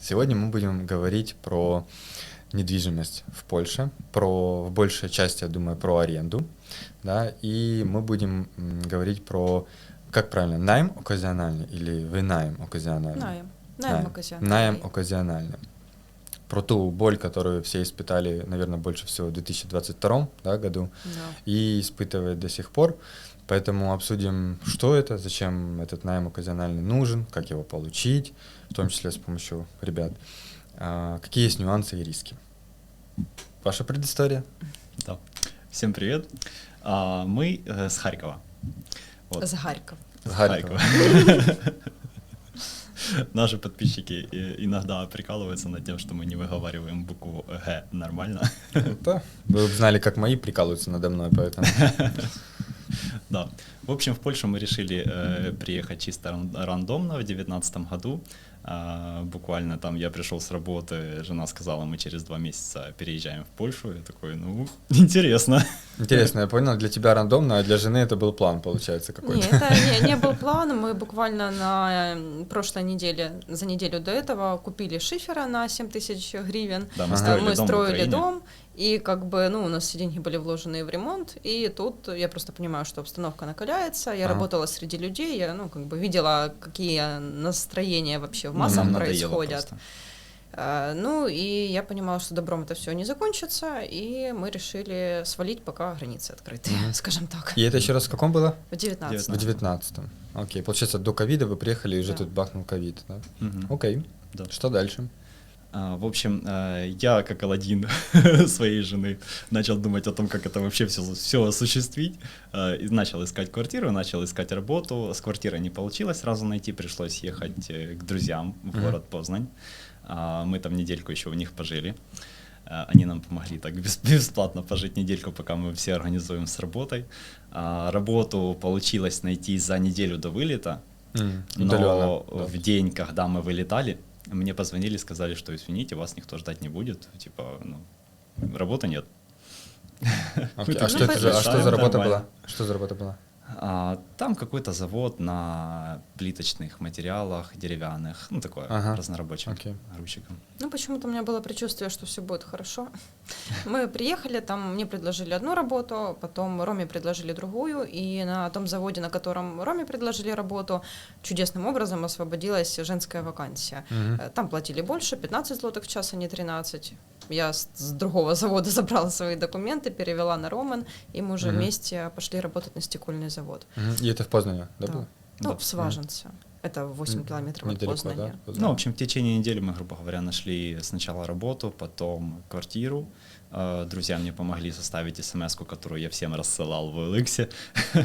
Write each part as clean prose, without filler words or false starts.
Сегодня мы будем говорить про недвижимость в Польше, в большей части, я думаю, про аренду, да, и мы будем говорить про, как правильно, найм оказиональный или винайм оказиональный? Найм оказиональный. Найм оказиональный. Про ту боль, которую все испытали, наверное, больше всего в 2022 году, и испытывают до сих пор. Поэтому обсудим, что это, зачем этот найм оказиональный нужен, как его получить, в том числе с помощью ребят. Какие есть нюансы и риски? Ваша предыстория? Да. Всем привет. Мы с Харькова. Вот. С Харькова. С Харькова. Наши подписчики иногда прикалываются над тем, что мы не выговариваем букву «Г» нормально. Да. Вы бы знали, как мои прикалываются надо мной, поэтому... Да. В общем, в Польшу мы решили приехать чисто рандомно в 2019 году. Буквально там я пришел с работы, жена сказала, мы через 2 месяца переезжаем в Польшу. Я такой, интересно. Интересно, я понял, для тебя рандомно, а для жены это был план, получается, какой-то. Нет, это не был план. Мы буквально на прошлой неделе, за неделю до этого купили шифера на 7 тысяч гривен. Да, мы строили дом, и как бы, у нас все деньги были вложены в ремонт, и тут я просто понимаю, что обстановка накаляется. Я работала среди людей, я, видела, какие настроения вообще в массах происходят. И я понимала, что добром это все не закончится, и мы решили свалить, пока границы открыты, скажем так. И это еще раз в каком было? В 19-м. В 19-м. Окей, получается, до ковида вы приехали, и уже тут бахнул ковид, да? Окей, да. Что дальше? В общем, я, как Аладдин своей жены, начал думать о том, как это вообще все осуществить. И начал искать квартиру, начал искать работу. С квартирой не получилось сразу найти, пришлось ехать к друзьям в город Познань. Мы там недельку еще у них пожили. Они нам помогли так бесплатно пожить недельку, пока мы все организуем с работой. Работу получилось найти за неделю до вылета, но в день, когда мы вылетали, мне позвонили, сказали, что извините, вас никто ждать не будет, работы нет. А что за работа была? Что за работа была? Там какой-то завод на плиточных материалах, деревянных, такое, разнорабочим грузчиком. Почему-то у меня было предчувствие, что все будет хорошо. Мы приехали, там мне предложили одну работу, потом Роме предложили другую, и на том заводе, на котором Роме предложили работу, чудесным образом освободилась женская вакансия. Там платили больше, 15 злотых в час, а не 13. Я с другого завода забрала свои документы, перевела на Ромен, и мы уже вместе пошли работать на стекольный завод. И это в Познане, да, было? Да, в Сваженце. Это 8 километров от Познания. Да? В общем, в течение недели мы, грубо говоря, нашли сначала работу, потом квартиру. Друзья мне помогли составить смс-ку, которую я всем рассылал в OLX.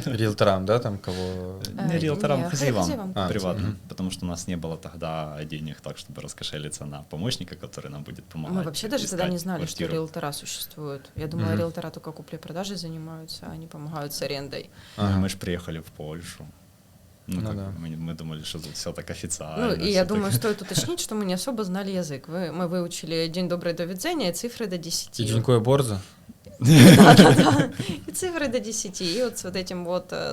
Риэлторам, да, там кого? Не риэлторам, хозяевам приватным, Мгм. потому что у нас не было тогда денег так, чтобы раскошелиться на помощника, который нам будет помогать. Мы вообще даже тогда не знали, квартиру. что риэлтора существуют. Я думала, риэлтора только куплей-продажей занимаются, а они помогают с арендой. Мы же приехали в Польшу. Да. Мы думали, что тут все так официально. И я думаю, стоит уточнить, что мы не особо знали язык. Мы выучили «День добрый, до видения» и цифры до 10. И «Дзінькує борзо». Да. И цифры до 10. И вот с вот этим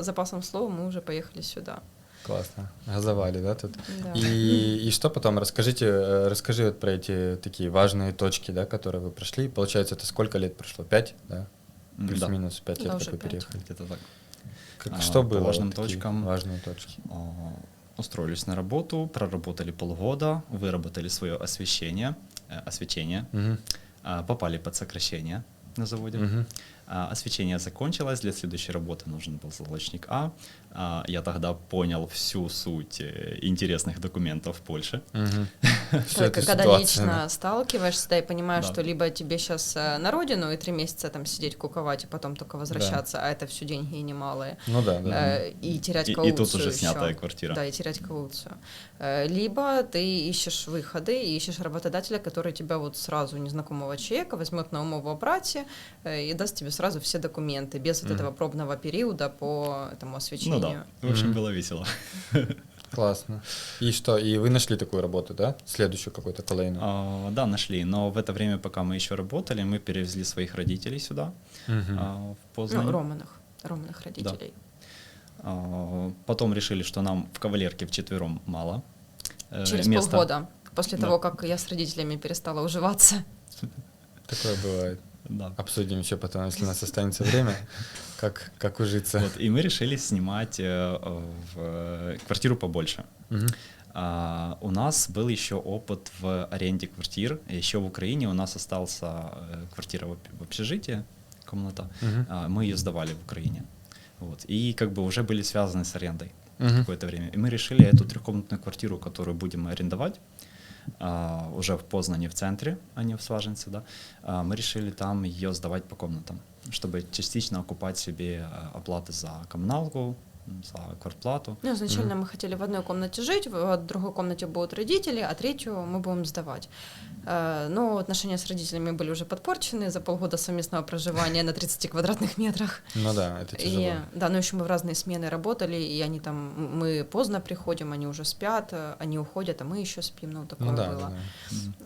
запасом слов мы уже поехали сюда. Классно. Газовали, да, тут? Да. И что потом? Расскажи вот про эти такие важные точки, да, которые вы прошли. Получается, это сколько лет прошло? 5, да? Плюс-минус 5 лет, как вы переехали. Где-то так. Что было? По важным точкам. Важные точки. Устроились на работу, проработали полгода, выработали свое освещение, попали под сокращение на заводе. Освещение закончилось, для следующей работы нужен был залочник А. Я тогда понял всю суть интересных документов в Польше. Когда лично сталкиваешься, да, и понимаешь, что либо тебе сейчас на родину и 3 месяца там сидеть, куковать, и потом только возвращаться, а это все деньги и немалые. И терять кауцию. И тут уже снятая квартира. Да, и терять кауцию. Либо ты ищешь выходы, и ищешь работодателя, который тебя вот сразу, незнакомого человека, возьмет на умову праці и даст тебе сразу все документы, без вот этого пробного периода по этому освещению. В общем, было весело. Классно. И что? И вы нашли такую работу, да? Следующую какую-то колейную? Да, нашли. Но в это время, пока мы еще работали, мы перевезли своих родителей сюда, в Познань. Романых родителей. Да. Потом решили, что нам в кавалерке вчетвером мало. Через полгода. после Да. того, как я с родителями перестала уживаться. Такое бывает. Да. Обсудим еще потом, если у нас останется время, как ужиться. Вот, и мы решили снимать квартиру побольше. Мгм. У нас был еще опыт в аренде квартир. Еще в Украине у нас остался квартира в общежитии, комната. Мгм. Мы ее сдавали в Украине. Вот. И как бы уже были связаны с арендой Мгм. какое-то время. И мы решили эту трехкомнатную квартиру, которую будем арендовать, уже в Познане, в центре, а не в Сважинце, да, мы решили там ее сдавать по комнатам, чтобы частично окупать себе оплаты за коммуналку, за квартплату. Ну, изначально мы хотели в одной комнате жить, в другой комнате будут родители, а третью мы будем сдавать. Но отношения с родителями были уже подпорчены за полгода совместного проживания на 30 квадратных метрах. Ну да, это тяжело. И, да, но еще мы в разные смены работали, и они там, мы поздно приходим, они уже спят, они уходят, а мы еще спим, ну, такое Ну да, было.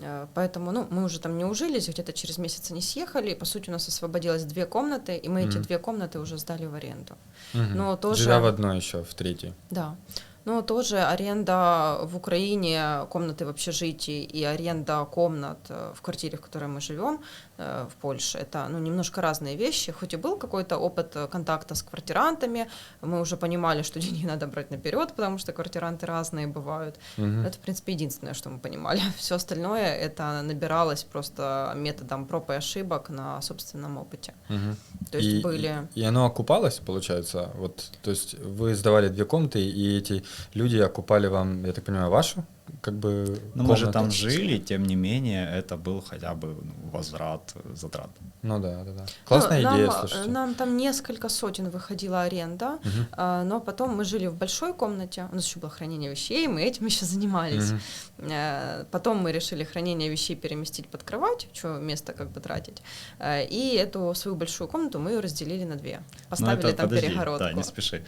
да. Поэтому, ну, мы уже там не ужились, где-то через месяц они съехали, и, по сути, у нас освободилось 2 комнаты, и мы эти 2 комнаты уже сдали в аренду. Мгм. Но тоже... Живя в одной еще, в третьей. Да. Но тоже аренда в Украине, комнаты в общежитии и аренда комнат в квартире, в которой мы живем, в Польше, это, ну, немножко разные вещи. Хоть и был какой-то опыт контакта с квартирантами, мы уже понимали, что деньги надо брать наперед, потому что квартиранты разные бывают. Мгм. Это, в принципе, единственное, что мы понимали. Все остальное это набиралось просто методом проб и ошибок на собственном опыте. Мгм. То есть были... И оно окупалось, получается? Вот, то есть вы сдавали 2 комнаты, и эти люди окупали вам, я так понимаю, вашу как бы Но мы же комнату? там жили, тем не менее, это был хотя бы возврат затрат. Ну да, да, да. Классная Ну, идея, нам, слушайте. нам там несколько сотен выходила аренда, Мгм. но потом мы жили в большой комнате, у нас еще было хранение вещей, мы этим еще занимались. Мгм. Потом мы решили хранение вещей переместить под кровать, что место как бы тратить, и эту свою большую комнату мы ее разделили на 2, Но поставили это, там подожди, перегородку. да, не спеши.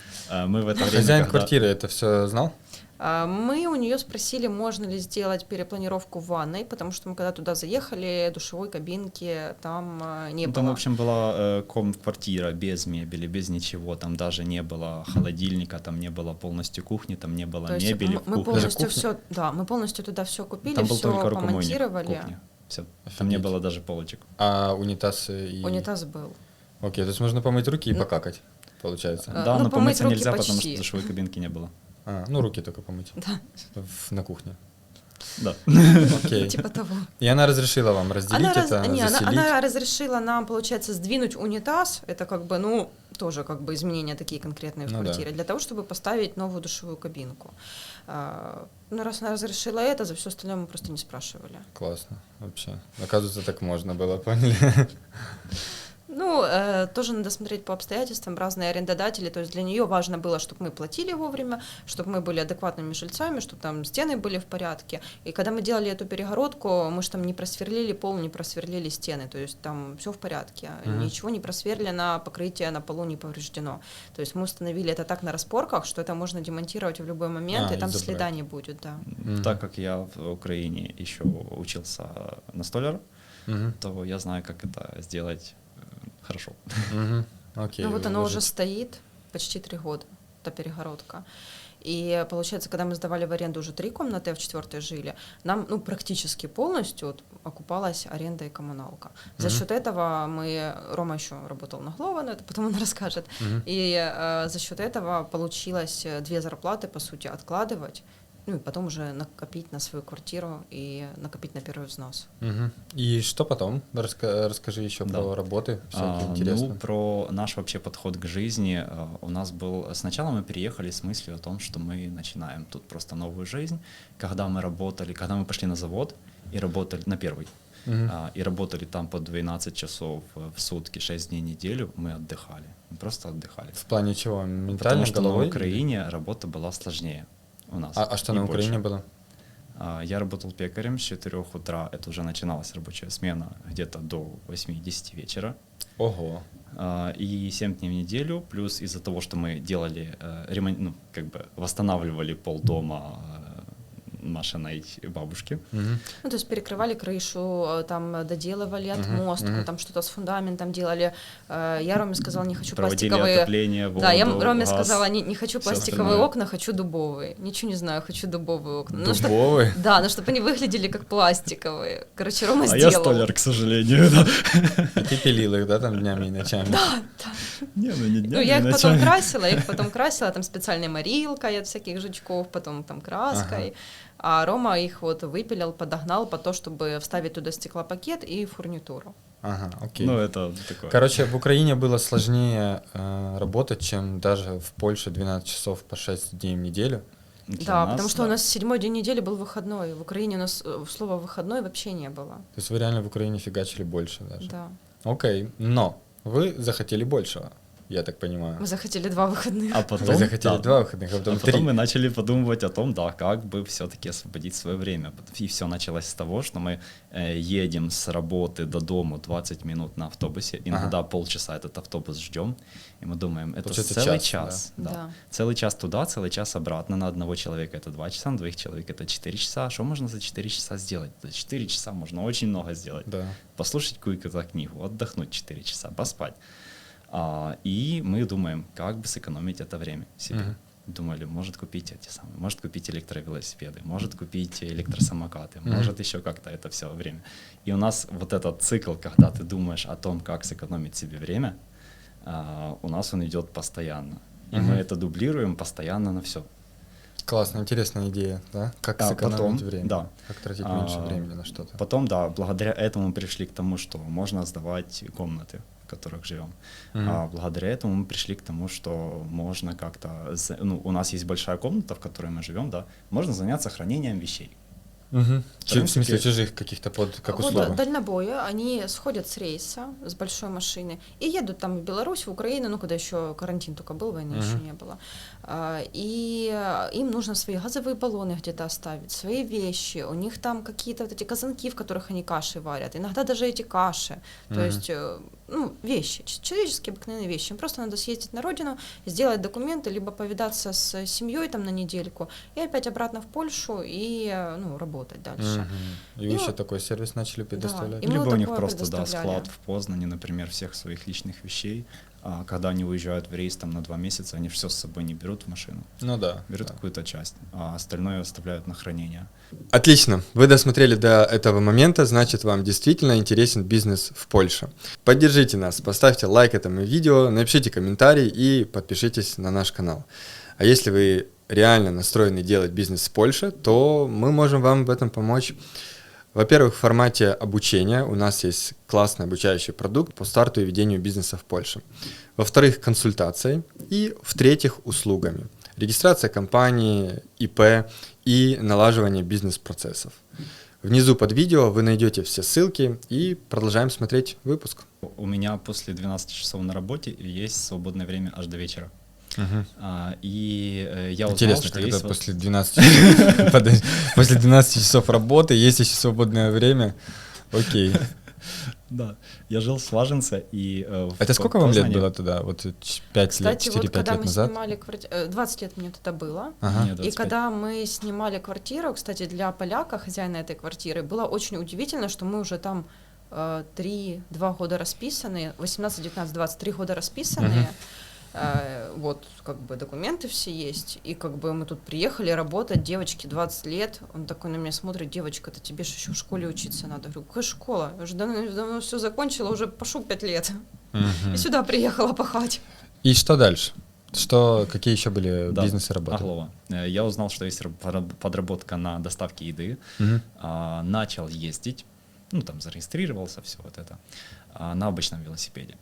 Мы в это время, Хозяин когда- квартиры это все знал? Мы у нее спросили, можно ли сделать перепланировку в ванной, потому что мы когда туда заехали, душевой кабинки там не Ну, было. там, в общем, была квартира без мебели, без ничего, там даже не было холодильника, там не было полностью кухни, там не было То есть мебели в мы кухне. полностью Даже все, да, мы полностью туда все купили, Там был все только рукомойник в помонтировали. кухне. Все. Там не Офигеть. было даже полочек. А унитаз и... Унитаз был. Окей, то есть можно помыть руки и Ну, покакать, получается. Да, ну, но помыть помыться руки нельзя, потому почти. что душевой кабинки не было. Ну руки только помыть. Да, На кухне. Да. Окей. типа того. И она разрешила вам разделить это, заселить? Она разрешила нам, получается, сдвинуть унитаз. Это как бы, ну, тоже как бы изменения такие конкретные в Ну да. квартире, для того, чтобы поставить новую душевую кабинку. Ну, раз она разрешила это, за все остальное мы просто не спрашивали. Классно, вообще. Оказывается, так можно было, поняли? Ну, тоже надо смотреть по обстоятельствам, разные арендодатели, то есть для нее важно было, чтобы мы платили вовремя, чтобы мы были адекватными жильцами, чтобы там стены были в порядке, и когда мы делали эту перегородку, мы же там не просверлили пол, не просверлили стены, то есть там все в порядке, ничего не просверлено, покрытие на полу не повреждено, то есть мы установили это так на распорках, что это можно демонтировать в любой момент, и там забрать. следа не будет, да. Так как я в Украине еще учился на столяра, Мгм. то я знаю, как это сделать хорошо. Мгм. Окей. Ну вот оно уже выложить. стоит почти 3 года, эта перегородка. И получается, когда мы сдавали в аренду уже 3 комнаты, а в 4-й жили, нам, ну, практически полностью вот окупалась аренда и коммуналка. За счет этого Рома еще работал на Глова, но это потом он расскажет, и за счет этого получилось 2 зарплаты, по сути, откладывать, ну и потом уже накопить на свою квартиру и накопить на первый взнос. Мгм. И что потом? Расскажи еще Да. про работы, всякие интересные. Ну, про наш вообще подход к жизни у нас был... Сначала мы переехали с мыслью о том, что мы начинаем тут просто новую жизнь. Когда мы пошли на завод и работали на первый, Мгм. и работали там по 12 часов в сутки, 6 дней в неделю, мы отдыхали. Мы просто отдыхали. В плане чего? Ментально, Потому что головой? на Украине работа была сложнее у нас. А что и на больше. Украине было? Я работал пекарем с 4 утра, это уже начиналась рабочая смена, где-то до 8-10 вечера. Ого. И 7 дней в неделю, плюс из-за того, что мы делали ремонт, ну, как бы восстанавливали полдома Машиной бабушки. Мгм. Ну, то есть перекрывали крышу, там доделывали отмостку, там что-то с фундаментом делали. Я Роме сказала, не хочу Проводили пластиковые... отопление, воду, Да, я Роме газ. сказала, не хочу всё пластиковые остальное. окна, хочу дубовые. Ничего не знаю, хочу дубовые окна. Ну, чтоб- Дубовый? Да, но чтобы они выглядели как пластиковые. Короче, Рома А сделал. я столяр, к сожалению. Да. И ты пилил их, да, там днями и ночами? Не, ну не днями, Ну, я их потом ночами. красила, там специальной морилкой от всяких жучков, потом там краской. А Рома их вот выпилил, подогнал по то, чтобы вставить туда стеклопакет и фурнитуру. Ага, окей. Ну, это такое. Короче, в Украине было сложнее работать, чем даже в Польше 12 часов по 6 дней в неделю. Для Да, нас, потому что да. у нас 7-й день недели был выходной. В Украине у нас слова «выходной» вообще не было. То есть вы реально в Украине фигачили больше даже. Да. Окей, но вы захотели большего, я так понимаю. Мы захотели 2 выходных. А потом, Вы захотели да. 2 выходных, а потом А потом 3. мы начали подумывать о том, да, как бы все-таки освободить свое время. И все началось с того, что мы едем с работы до дому 20 минут на автобусе, иногда полчаса этот автобус ждем, и мы думаем, это Получается целый час, час. да. Да. Да. Целый час туда, целый час обратно. На одного человека это 2 часа, на 2 человек это 4 часа. Что можно за 4 часа сделать? За 4 часа можно очень много сделать. Да. Послушать какую-то книгу, отдохнуть 4 часа, поспать. И мы думаем, как бы сэкономить это время себе. Мгм. Думали, может купить эти самые, может купить электровелосипеды, может купить электросамокаты, Мгм. может еще как-то это все время. И у нас вот этот цикл, когда ты думаешь о том, как сэкономить себе время, у нас он идет постоянно. И Мгм. мы это дублируем постоянно на все. Классно, интересная идея, да? Как сэкономить потом, время, да. как тратить меньше времени на что-то. Потом, да, благодаря этому мы пришли к тому, что можно сдавать комнаты, в которых живем. Мгм. Благодаря этому мы пришли к тому, что можно как-то, у нас есть большая комната, в которой мы живем, да, можно заняться хранением вещей. Мгм. В смысле, принципе- чужих каких-то как Вот услуга? дальнобои, они сходят с рейса, с большой машины, и едут там в Беларусь, в Украину, ну, когда еще карантин только был, войны еще не было. И им нужно свои газовые баллоны где-то оставить, свои вещи, у них там какие-то вот эти казанки, в которых они каши варят, иногда даже эти каши, то есть, ну, вещи, человеческие обыкновенные вещи. Им просто надо съездить на родину, сделать документы, либо повидаться с семьей там на недельку, и опять обратно в Польшу, и, ну, работать дальше. Мгм. И вы Ну, еще такой сервис начали предоставлять? и мы Либо вот у них такое просто, да, предоставляли. склад в Познане, например, всех своих личных вещей. А когда они уезжают в рейс там на 2 месяца, они все с собой не берут в машину, Ну да. берут да. какую-то часть, а остальное оставляют на хранение. Отлично. Вы досмотрели до этого момента, значит, вам действительно интересен бизнес в Польше. Поддержите нас, поставьте лайк этому видео, напишите комментарий и подпишитесь на наш канал. А если вы реально настроены делать бизнес в Польше, то мы можем вам в этом помочь. Во-первых, в формате обучения у нас есть классный обучающий продукт по старту и ведению бизнеса в Польше. Во-вторых, консультацией. И в-третьих, услугами. Регистрация компании, ИП и налаживание бизнес-процессов. Внизу под видео вы найдете все ссылки и продолжаем смотреть выпуск. У меня после 12 часов на работе есть свободное время аж до вечера. Я узнал, Интересно, что когда есть после 12 часов, подожди, после 12 часов работы есть еще свободное время. Окей. Да, я жил в Сваженце и Это сколько вам лет было тогда? Вот 5 лет, Кстати, вот 4-5 когда лет мы назад? снимали квартиру, 20 лет мне тогда было, Ага. Мне и 25. когда мы снимали квартиру, кстати, для поляка, хозяина этой квартиры, было очень удивительно, что мы уже там 2 года расписаны, 18, 19, 23 года расписанные, вот, как бы документы все есть, и как бы мы тут приехали работать, девочке 20 лет, он такой на меня смотрит, девочка, тебе же еще в школе учиться надо. Я говорю, какая школа? Я уже давно все закончила, уже пошу 5 лет, Мгм. и сюда приехала пахать. И что дальше? Какие еще были Да, бизнесы работы? Оглова. Я узнал, что есть подработка на доставке еды, Мгм. начал ездить, ну там зарегистрировался, все вот это, на обычном велосипеде.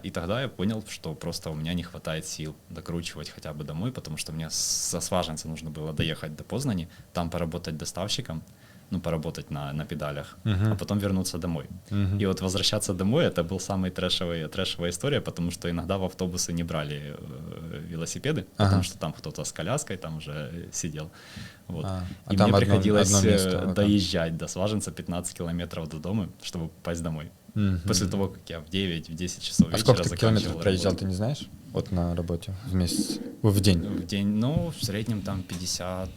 И тогда я понял, что просто у меня не хватает сил докручивать хотя бы домой, потому что мне со Сваженца нужно было доехать до Познани, там поработать доставщиком, ну, поработать на педалях, Мгм. а потом вернуться домой. Мгм. И вот возвращаться домой, это был самый трэшевая история, потому что иногда в автобусы не брали велосипеды, потому Ага. что там кто-то с коляской там уже сидел. Вот. А И там мне одно приходилось место, ага. доезжать до Сваженца 15 километров до дома, чтобы попасть домой. Мгм. После того, как я в 9-10 часов А вечера сколько ты заканчивал километров проезжал, работу. ты не знаешь? Вот на работе в месяц, в день. В день, ну, в среднем там 50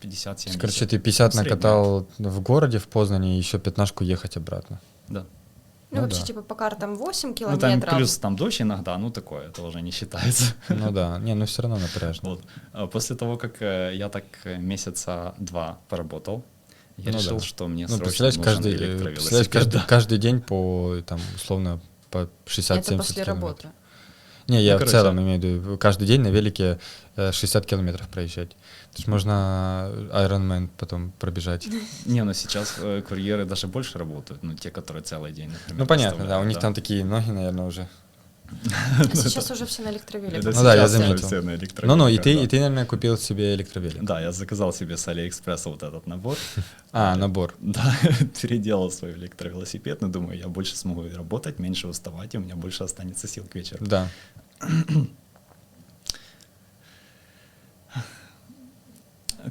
50-70. Короче, ты 50 Средняя. накатал в городе, в Познане, и еще 15 ехать обратно. Да. Ну, вообще, да. типа, по картам 8 Ну, километров. там плюс там дождь иногда, ну, такое, это уже не считается. Ну да, не, ну все равно напряжно. Вот. А после того, как я так месяца 2 поработал, я Ну решил, да. что мне Ну, срочно представляешь, нужен каждый, электровелосипед. Да. каждый день по, там, условно, по 60-70 Это после километров. работы. Не, я Ну, в короче. целом имею в виду, каждый день на велике 60 километров проезжать. То есть можно Ironman потом пробежать. Не, ну сейчас курьеры даже больше работают, ну, те, которые целый день, например, Ну понятно, да, у доставляют, них там такие ноги, наверное, уже. А сейчас уже все на электровеликах. Это Ну да, я сейчас уже заметил. все на Ну, электровеликах, и да. ты, наверное, купил себе электровелик. Да, я заказал себе с Алиэкспресса вот этот набор. Набор. Да, переделал свой электровелосипед, но думаю, я больше смогу работать, меньше уставать, и у меня больше останется сил к вечеру. Да.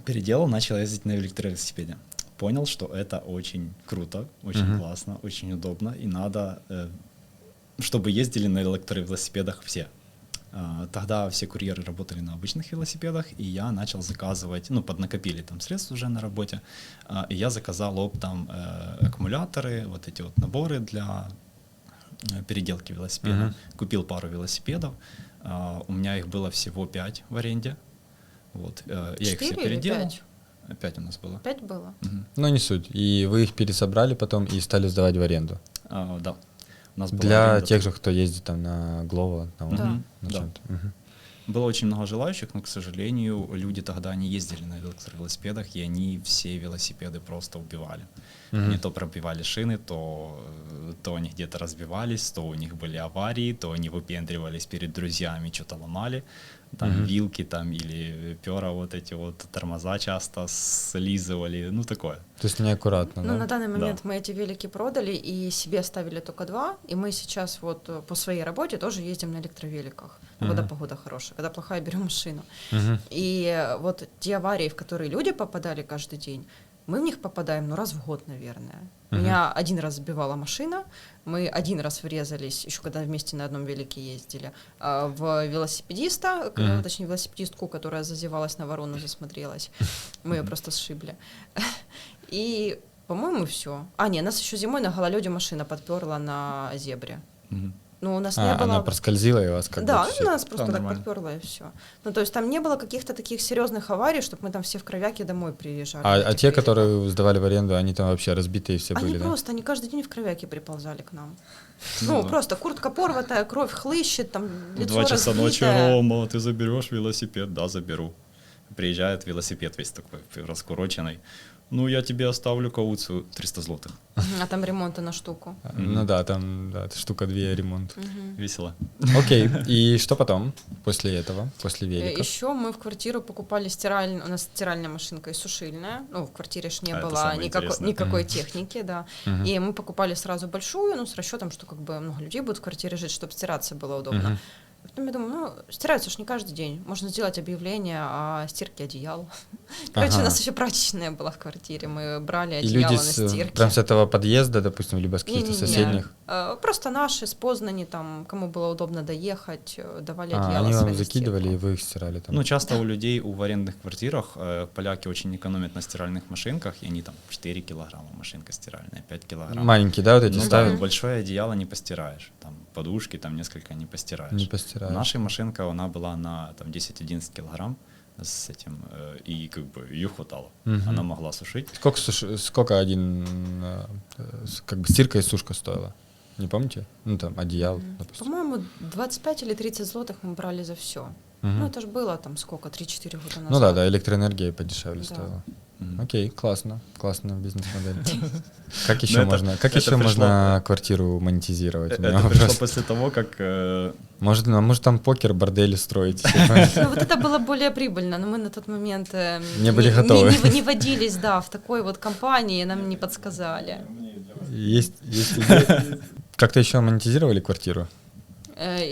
Переделал, начал ездить на электровелосипеде. Понял, что это очень круто, очень классно, очень удобно, и надо, чтобы ездили на электровелосипедах все. Тогда все курьеры работали на обычных велосипедах, и я начал заказывать, ну, поднакопили там средств уже на работе, и я заказал оптом аккумуляторы, вот эти вот наборы для переделки велосипеда. Купил пару велосипедов, у меня их было всего 5 в аренде. Вот, я их все 4 или переделал. 5? 5 у нас было. 5 было. Мгм. Ну, не суть. И вы их пересобрали потом и стали сдавать в аренду. Да. У нас была Для аренда тех же, кто ездит там на Глово, на Да. на Да. чем-то. Мгм. Было очень много желающих, но, к сожалению, люди тогда не ездили на электровелосипедах, и они все велосипеды просто убивали. Они то пробивали шины, то они где-то разбивались, то у них были аварии, то они выпендривались перед друзьями, что-то ломали. Там вилки там или пера, вот эти вот тормоза часто слизывали, ну такое. То есть неаккуратно, Ну, на да? данный момент мы эти велики продали и себе оставили только 2, и мы сейчас вот по своей работе тоже ездим на электровеликах, когда погода хорошая, когда плохая, берем машину. И вот те аварии, в которые люди попадали каждый день, мы в них попадаем, ну, раз в год, наверное. Меня 1 раз сбивала машина, мы 1 раз врезались, еще когда вместе на одном велике ездили, в велосипедиста, точнее, велосипедистку, которая зазевалась на ворону, засмотрелась. Мы ее просто сшибли. И, по-моему, все. Нас еще зимой на гололеде машина подперла на зебре. Ну, у нас не было... Она проскользила и вас как Да, бы всё. нас просто Да, так нормально. подперла и все. Ну, то есть там не было каких-то таких серьезных аварий, чтобы мы там все в кровяке домой приезжали. на А этих те, великах. которые сдавали в аренду, они там вообще разбитые все Они были, да? просто, они каждый день в кровяке приползали к нам. Ну Ну, да. просто куртка порватая, кровь хлыщет, там В лицо 2 часа ночи, разбитое. Рома, ты заберешь велосипед? Да, заберу. Приезжает велосипед весь такой раскуроченный. Ну, я тебе оставлю кауцию 300 злотых. А там ремонта на штуку. Ну да, там штука 2 ремонт. Весело. Окей, и что потом, после этого, после великов? Еще мы в квартиру покупали у нас стиральная машинка и сушильная. Ну, в квартире ж не А это было самое интересное. никакой техники, да. И мы покупали сразу большую, ну, с расчетом, что как бы много людей будет в квартире жить, чтобы стираться было удобно. Потом я думаю, ну, стираются ж не каждый день. Можно сделать объявление о стирке одеял. Короче, у нас еще прачечная была в квартире. Мы брали И одеяло люди на стирке. прям с этого подъезда, допустим, либо с каких-то Не-не-не. соседних, Просто наши с Познани, там, кому было удобно доехать, давали одеяло они свои вам на закидывали, и стирку. вы их стирали там? Ну, часто у людей в арендных квартирах поляки очень экономят на стиральных машинках, и они там 4 килограмма машинка стиральная, 5 килограмм. Маленькие, да, вот эти Ну да, ставят? большое одеяло не постираешь, там подушки там несколько не постираешь. Не постираешь. Наша машинка, она была на там 10-11 килограмм с этим, и как бы ее хватало. Она могла сушить. Сколько один, как бы стирка и сушка стоила? Не помните? Ну там одеял, допустим. По-моему, 25 или 30 злотых мы брали за все. Ну, это же было там сколько, 3-4 года назад. Ну да, электроэнергия подешевле Да. стоила. Мгм. Окей, классная бизнес-модель. Как еще это- можно, это можно квартиру монетизировать? У меня Это вопрос. пришло после того, как Может там покер, бордели строить? Ну, вот это было более прибыльно, но мы на тот момент Не были готовы. не водились, да, в такой вот компании, нам не подсказали. Есть идея? Как-то еще монетизировали квартиру?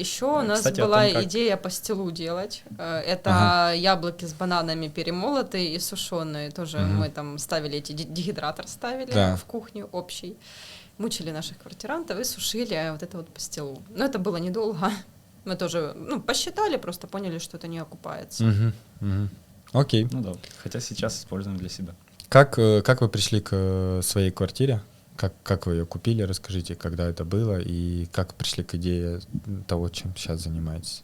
Еще у нас Кстати, о была том, как- идея пастилу делать. Это яблоки с бананами перемолотые и сушеные. Тоже мы там ставили дегидратор ставили Да. в кухню общий. Мучили наших квартирантов и сушили вот эту вот пастилу. Но это было недолго. Мы тоже посчитали, просто поняли, что это не окупается. Окей. Ну да, хотя сейчас используем для себя. Как вы пришли к своей квартире? Как вы ее купили? Расскажите, когда это было и как пришли к идее того, чем сейчас занимаетесь?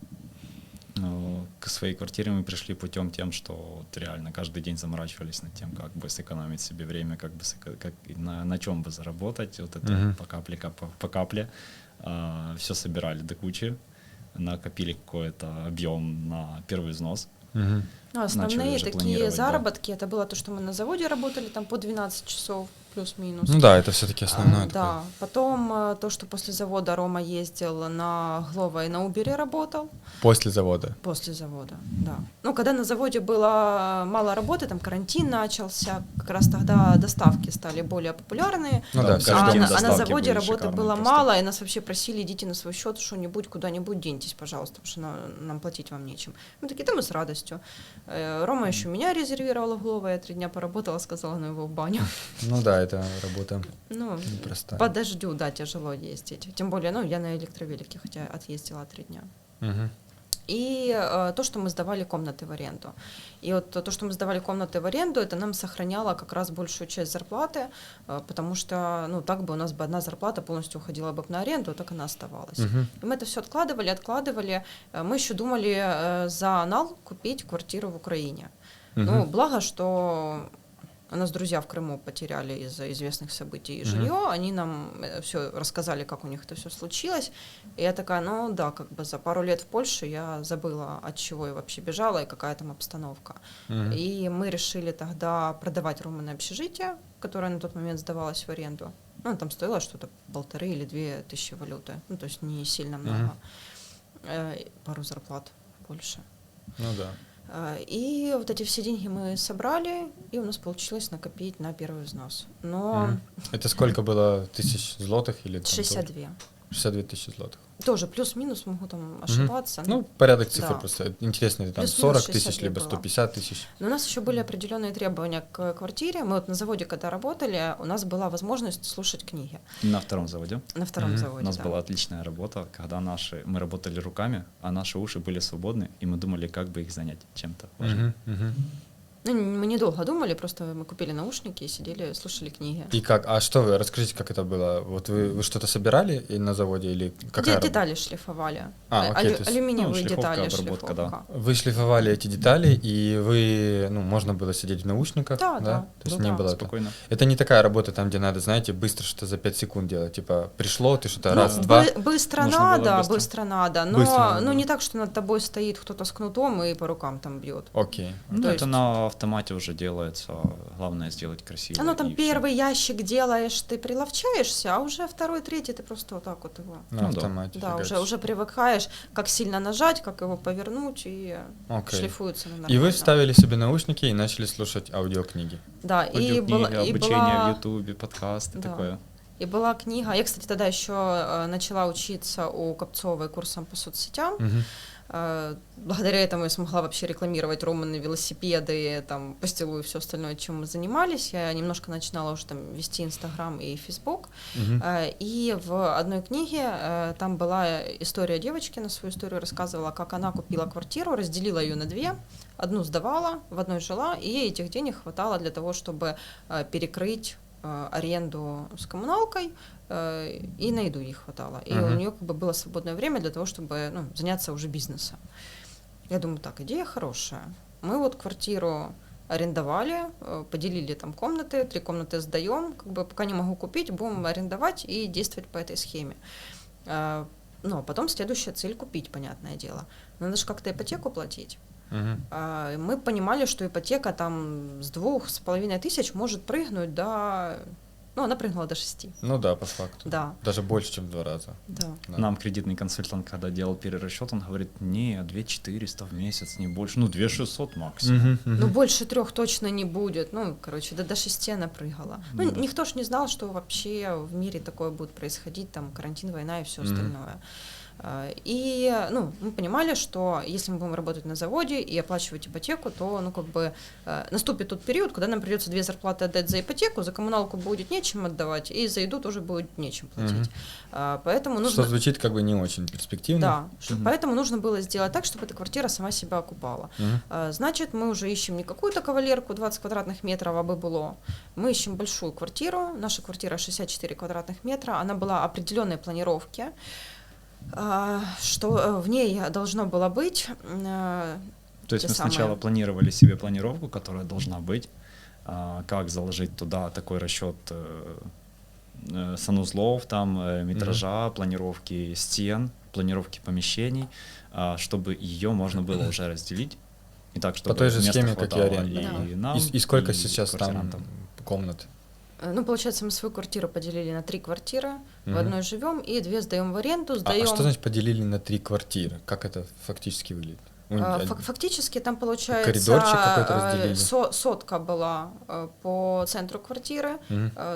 Ну, к своей квартире мы пришли путем тем, что вот реально каждый день заморачивались над тем, как бы сэкономить себе время, как бы на чем бы заработать, вот это по капле. Все собирали до кучи, накопили какой-то объем на первый взнос. Ну, основные такие заработки, это было то, что мы на заводе работали там по 12 часов плюс-минус. Ну да, это все-таки основное. Да, потом то, что после завода Рома ездил на Глова и на Убере работал. После завода? После завода, да. Ну, когда на заводе было мало работы, там карантин начался, как раз тогда доставки стали более популярные. Ну да, а на заводе работы было мало, и нас вообще просили, идите на свой счет, что-нибудь, куда-нибудь деньтесь, пожалуйста, потому что нам платить вам нечем. Мы такие, да мы с радостью. Рома еще меня резервировала в Глова, я 3 дня поработала, сказала, ну его в баню. Ну да, это работа непростая. По дождю, да, тяжело ездить. Тем более, я на электровелике, хотя отъездила 3 дня. И то, что мы сдавали комнаты в аренду. И вот то, что мы сдавали комнаты в аренду, это нам сохраняло как раз большую часть зарплаты, потому что, так бы у нас бы одна зарплата полностью уходила бы на аренду, а так она оставалась. И мы это все откладывали. Мы еще думали за анал купить квартиру в Украине. Ну, благо, что у нас друзья в Крыму потеряли из-за известных событий жилье, они нам все рассказали, как у них это все случилось, и я такая, как бы за пару лет в Польше я забыла, от чего я вообще бежала и какая там обстановка. И мы решили тогда продавать Ромино общежитие, которое на тот момент сдавалось в аренду. Там стоило что-то 1,5 или 2 тысячи валюты, то есть не сильно много, пару зарплат в Польше. Ну да. И вот эти все деньги мы собрали, и у нас получилось накопить на первый взнос. Но... Это сколько было тысяч злотых? Или 62. 62 тысячи злотых. Тоже плюс-минус, могу там ошибаться. Порядок цифр просто интересный, там 40 тысяч, либо 150 тысяч. Но у нас еще были определенные требования к квартире. Мы вот на заводе, когда работали, у нас была возможность слушать книги. На втором заводе? На втором заводе, у нас была отличная работа, когда мы работали руками, а наши уши были свободны, и мы думали, как бы их занять чем-то важным. Мы недолго думали, просто мы купили наушники и сидели, слушали книги. И как? А что вы? Расскажите, как это было? Вот вы что-то собирали на заводе или какая? Детали шлифовали. Окей, алюминиевые детали, шлифовка. Да. Вы шлифовали эти детали, и вы, можно было сидеть в наушниках, да? То есть не было спокойно. Это не такая работа, там, где надо, знаете, быстро что-то за 5 секунд делать. Типа, пришло, ты что-то раз-два. Быстро надо, но не так, что над тобой стоит кто-то с кнутом и по рукам там бьет. Окей. Это на автомате уже делается, главное сделать красиво. Там первый ящик делаешь, ты приловчаешься, а уже второй, третий ты просто вот так вот его. На автомате. Да, уже привыкаешь, как сильно нажать, как его повернуть, и шлифуется нормально. И вы вставили себе наушники и начали слушать аудиокниги. Да, обучение в Ютубе, подкасты, такое. И была книга, я, кстати, тогда еще начала учиться у Копцовой курсом по соцсетям. Благодаря этому я смогла вообще рекламировать Романы велосипеды, там, постилу и все остальное, чем мы занимались. Я немножко начинала уже там вести Инстаграм и Фейсбук. И в одной книге там была история девочки, на свою историю рассказывала, как она купила квартиру, разделила ее на 2, одну сдавала, в одной жила, и ей этих денег хватало для того, чтобы перекрыть аренду с коммуналкой, и на еду ей хватало. И у нее было свободное время для того, чтобы заняться уже бизнесом. Я думаю, так, идея хорошая. Мы вот квартиру арендовали, поделили там комнаты, 3 комнаты сдаем, пока не могу купить, будем арендовать и действовать по этой схеме. А потом следующая цель — купить, понятное дело. Надо же как-то ипотеку платить. Мы понимали, что ипотека там с 2500 может прыгнуть до... она прыгнула до 6. Ну да, по факту. Да. Даже больше, чем в 2 раза. Да. Нам кредитный консультант, когда делал перерасчет, он говорит, 2400 в месяц, не больше, 2600 максимум. Больше 3 точно не будет. До 6 она прыгала. Никто ж не знал, что вообще в мире такое будет происходить, там карантин, война и все остальное. И, ну, мы понимали, что если мы будем работать на заводе и оплачивать ипотеку, то, ну, как бы наступит тот период, когда нам придется 2 зарплаты отдать за ипотеку, за коммуналку будет нечем отдавать, и за еду тоже будет нечем платить. Поэтому нужно... Что звучит как бы не очень перспективно. Да, поэтому нужно было сделать так, чтобы эта квартира сама себя окупала. Значит, мы уже ищем не какую-то кавалерку 20 квадратных метров, а бы было. Мы ищем большую квартиру. Наша квартира 64 квадратных метра. Она была определенной планировки, что в ней должно было быть... То есть мы сначала планировали себе планировку, которая должна быть, как заложить туда такой расчет санузлов, там, метража, планировки стен, планировки помещений, чтобы ее можно было уже разделить. И так, чтобы по той же схеме, как и аренда. И нам, и сколько сейчас там комнат? Ну, получается, мы свою квартиру поделили на 3 квартиры, в одной живем и 2 сдаем в аренду. А что значит поделили на 3 квартиры? Как это фактически выглядит? Фактически там, получается, коридорчик какой-то разделили. Сотка была по центру квартиры,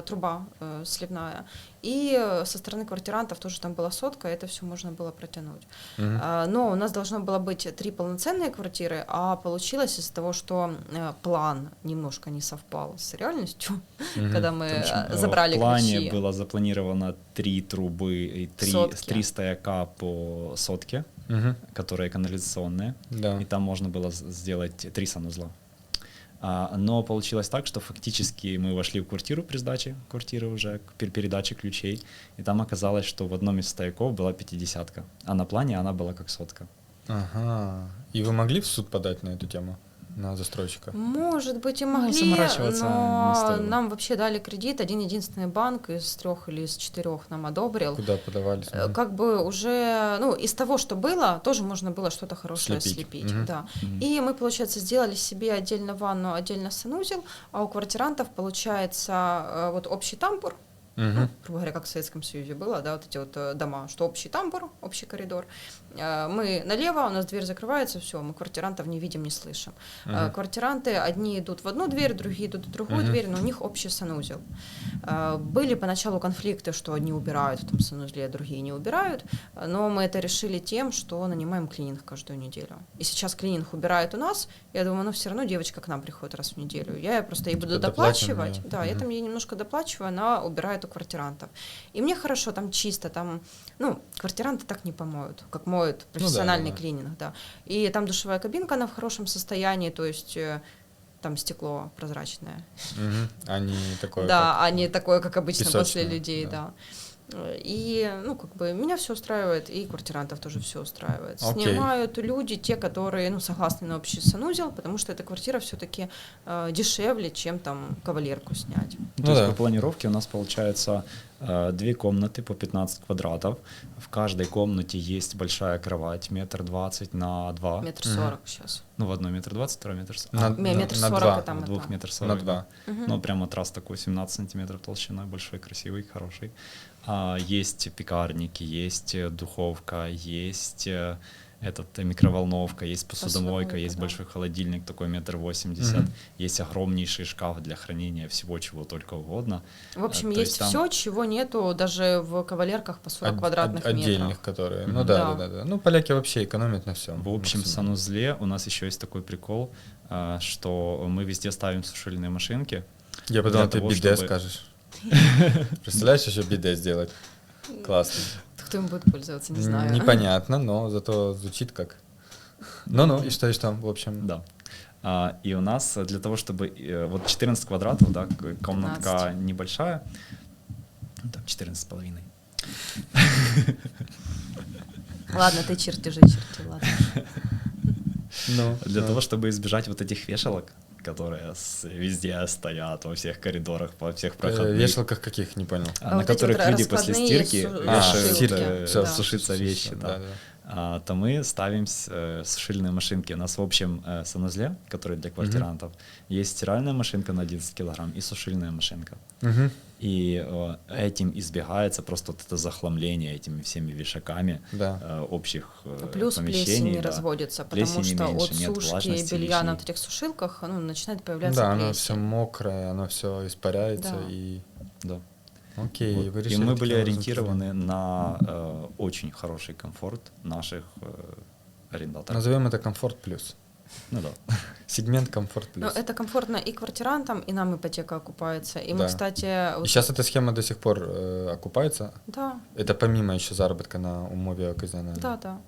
труба сливная, и со стороны квартирантов тоже там была сотка, это все можно было протянуть. Но у нас должно было быть 3 полноценные квартиры, а получилось из-за того, что план немножко не совпал с реальностью, когда мы забрали ключи. В плане было запланировано 3 трубы и 3 стояка по сотке, которые канализационные, и там можно было сделать 3 санузла. Но получилось так, что фактически мы вошли в квартиру при сдаче квартиры уже, к передаче ключей, и там оказалось, что в одном из стояков была 50-ка, а на плане она была как сотка. Ага. И вы могли в суд подать на эту тему? На застройщика? Может быть, и могли, но нам вообще дали кредит, один-единственный банк из 3 или из 4 нам одобрил. Куда подавались? Как бы уже, ну, из того, что было, тоже можно было что-то хорошее слепить. Да. И мы, получается, сделали себе отдельно ванну, отдельно санузел, а у квартирантов, получается, вот общий тамбур, грубо говоря, как в Советском Союзе было, да, вот эти вот дома, что общий тамбур, общий коридор. Мы налево, у нас дверь закрывается, все, мы квартирантов не видим, не слышим. Квартиранты, одни идут в одну дверь, другие идут в другую дверь, но у них общий санузел. Были поначалу конфликты, что одни убирают в том санузле, а другие не убирают, но мы это решили тем, что нанимаем клининг каждую неделю. И сейчас клининг убирает у нас, я думаю, ну все равно девочка к нам приходит раз в неделю. Я просто ей буду доплачивать, да, я там ей немножко доплачиваю, она убирает у квартирантов. И мне хорошо, там чисто, там, ну, квартиранты так не помоют, как моют профессиональный клининг, да. И там душевая кабинка, она в хорошем состоянии, то есть там стекло прозрачное. А не такое, да, а не такое, как обычно после людей, да. И, ну, как бы, меня все устраивает, и квартирантов тоже все устраивает. Снимают люди, те, которые, ну, согласны на общий санузел, потому что эта квартира все-таки дешевле, чем там кавалерку снять. То есть по планировке у нас получается 2 комнаты по 15 квадратов. В каждой комнате есть большая кровать, 1,20 м на 2. 1,40 м сейчас. Ну, в одной 1,20 м, второй 1,40 м. 1,40 м, там на 2 1,40 м. На 2. Ну, прям матрас такой 17 сантиметров толщиной, большой, красивый, хороший. Есть пекарники, есть духовка, есть микроволновка, есть посудомойка, есть большой холодильник, такой 1,80 м, есть огромнейший шкаф для хранения всего, чего только угодно. В общем, есть там все, чего нету даже в кавалерках по 40 квадратных метров. Отдельных, которые, ну да. Ну, поляки вообще экономят на всем. В общем, в санузле у нас еще есть такой прикол, что мы везде ставим сушильные машинки. Я подумал, ты биде скажешь. Представляешь, еще биде сделать? Классно. Кто им будет пользоваться, не знаю. Непонятно, но зато звучит как. Ну, и что, в общем. Да. И у нас для того, чтобы... Вот 14 квадратов, да, комнатка 15. Небольшая. Там 14,5. Ладно, ты чертежи, ладно. Для того, чтобы избежать вот этих вешалок, которые везде стоят, во всех коридорах, во всех проходах. Вешалках каких, не понял? На вот которых люди после стирки вешают, сушиться вещи, да. То мы ставим сушильные машинки. У нас в общем санузле, который для квартирантов, есть стиральная машинка на 11 килограмм и сушильная машинка. И этим избегается просто вот это захламление этими всеми вешаками общих плюс помещений. Плюс плесень не разводится, потому что от сушки белья на вот этих сушилках начинает появляться плесень. Да, оно все мокрое, оно все испаряется. Да. Окей, Вот. вы И решили мы были таким образом ориентированы на очень хороший комфорт наших арендаторов. Назовем это комфорт плюс. Ну да. Сегмент комфорт Но плюс. это комфортно и квартирантам, и нам ипотека окупается. И Да. мы, кстати... И вот- сейчас эта схема до сих пор окупается? Да, Это помимо еще заработка на умове оказания? да.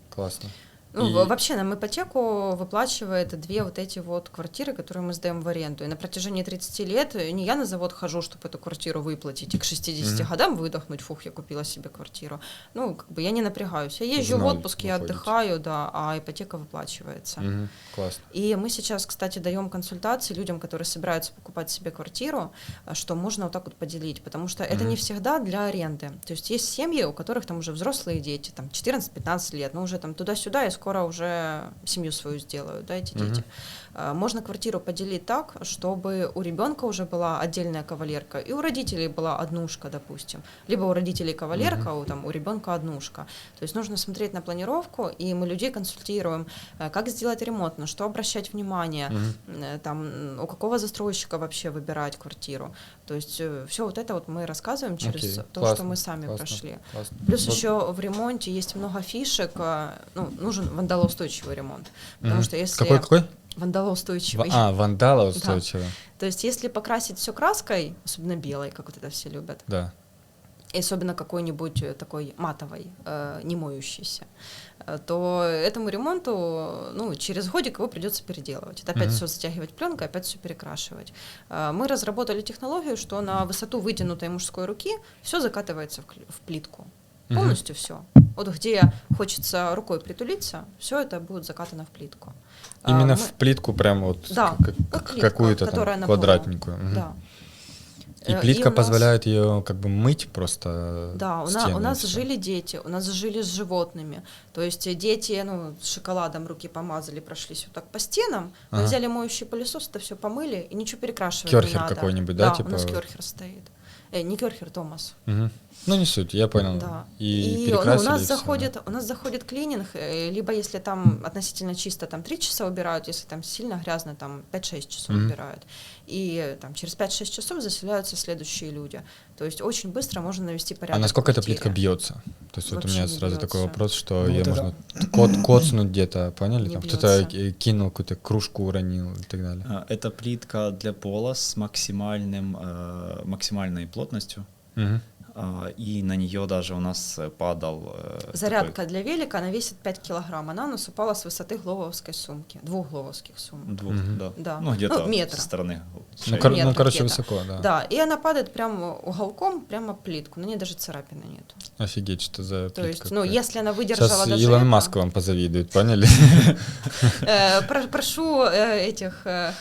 Классно. Ну, И- вообще нам ипотеку выплачивает 2 вот эти вот квартиры, которые мы сдаем в аренду. И на протяжении 30 лет не я на завод хожу, чтобы эту квартиру выплатить, и к 60 Мгм. годам выдохнуть, фух, я купила себе квартиру. Ну, как бы я не напрягаюсь. Я езжу В в ноль отпуск, я выходите. отдыхаю, да, а ипотека выплачивается. Мгм. Классно. И мы сейчас, кстати, даем консультации людям, которые собираются покупать себе квартиру, что можно вот так вот поделить, потому что это Мгм. не всегда для аренды. То есть есть семьи, у которых там уже взрослые дети, там 14-15 лет, но уже там туда-сюда и скоро уже семью свою сделают, да, эти Мгм. дети. Можно квартиру поделить так, чтобы у ребенка уже была отдельная кавалерка, и у родителей была однушка, допустим. Либо у родителей кавалерка, у ребенка однушка. То есть нужно смотреть на планировку, и мы людей консультируем, как сделать ремонт, на что обращать внимание, Мгм. там, у какого застройщика вообще выбирать квартиру. То есть все вот это вот мы рассказываем через Окей. то, Классно, что мы сами классно, прошли. классно. Плюс Вот. еще в ремонте есть много фишек, нужен вандалоустойчивый ремонт. Потому Мгм. что если... Какой? Вандалоустойчивый. Вандала устойчиво. То есть если покрасить все краской, особенно белой, как вот это все любят, Да. и особенно какой-нибудь такой матовой, не моющейся, то этому ремонту, через годик его придется переделывать. Это опять Мгм. все затягивать пленкой, опять все перекрашивать. Мы разработали технологию, что на высоту вытянутой мужской руки все закатывается в плитку. Мгм. Полностью все. Вот где хочется рукой притулиться, все это будет закатано в плитку. Именно Мы- в плитку прям вот Да, как- вот плитка, какую-то там которая на полу. квадратненькую. Мгм. Да. И у плитка нас- позволяет ее как бы мыть просто. Да, у стены и нас всё. жили дети, у нас жили с животными. То есть дети, с шоколадом руки помазали, прошлись вот так по стенам, мы Ага. взяли моющий пылесос, это все помыли, и ничего перекрашивать Кёрхер не надо. какой-нибудь, да, Да, типа? у нас кёрхер стоит. Не кёрхер, Томас. Мгм. Ну, не суть, я понял. Да. И у перекрасили, нас и всё, у нас заходит клининг, либо если там относительно чисто, там 3 часа убирают, если там сильно грязно, там 5-6 часов Мгм. убирают. И там через 5-6 часов заселяются следующие люди. То есть очень быстро можно навести порядок. А насколько в эта квартире. плитка бьется? То есть вот у Вообще меня не сразу такой бьётся. вопрос, что Ну, ее вот это- можно коцнуть где-то, поняли? Не Там кто-то бьётся. кинул какую-то кружку, уронил и так далее. Это плитка для пола с максимальной плотностью. Мгм. И на нее даже у нас падал Зарядка для велика, она весит 5 килограмм. Она у нас упала с высоты глововской сумки, 2 глововских сумок. двух, Мгм. да. Да. Ну, где-то метра. со стороны. Ну, шеи. метр короче, где-то. высоко, да. Да, и она падает прямо уголком, прямо в плитку. На ней даже царапины нет. Офигеть, что за То плитка есть, какая. если она выдержала Сейчас даже Илон это, Маск вам позавидует, поняли? прошу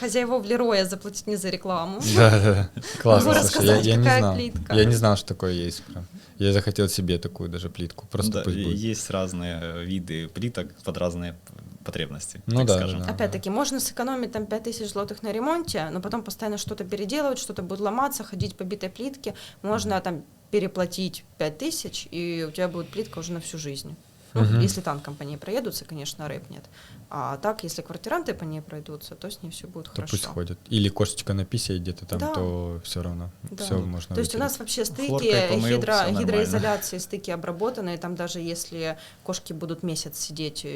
хозяевов Лероя заплатить мне за рекламу. Да. Классно, Могу слушай, рассказать, я не какая знал. плитка. Я не знал, что такое есть прям. Я захотел себе такую даже плитку, просто Да, пусть будет. есть разные виды плиток под разные потребности, Ну так да, скажем. да. Опять-таки, можно сэкономить там 5000 злотых на ремонте, но потом постоянно что-то переделывать, что-то будет ломаться, ходить по битой плитке. Можно там переплатить 5000, и у тебя будет плитка уже на всю жизнь. Ну, Мгм. если танком по ней проедутся, конечно, рэпнет. А так, если квартиранты по ней пройдутся, то с ней все будет То хорошо. пусть ходят. Или кошечка на писе где-то там, Да. то все равно. Да. Все можно То есть у вытереть. нас вообще стыки, Хлоркой помыл, всё нормально. гидроизоляции, стыки обработанные. Там даже если кошки будут месяц сидеть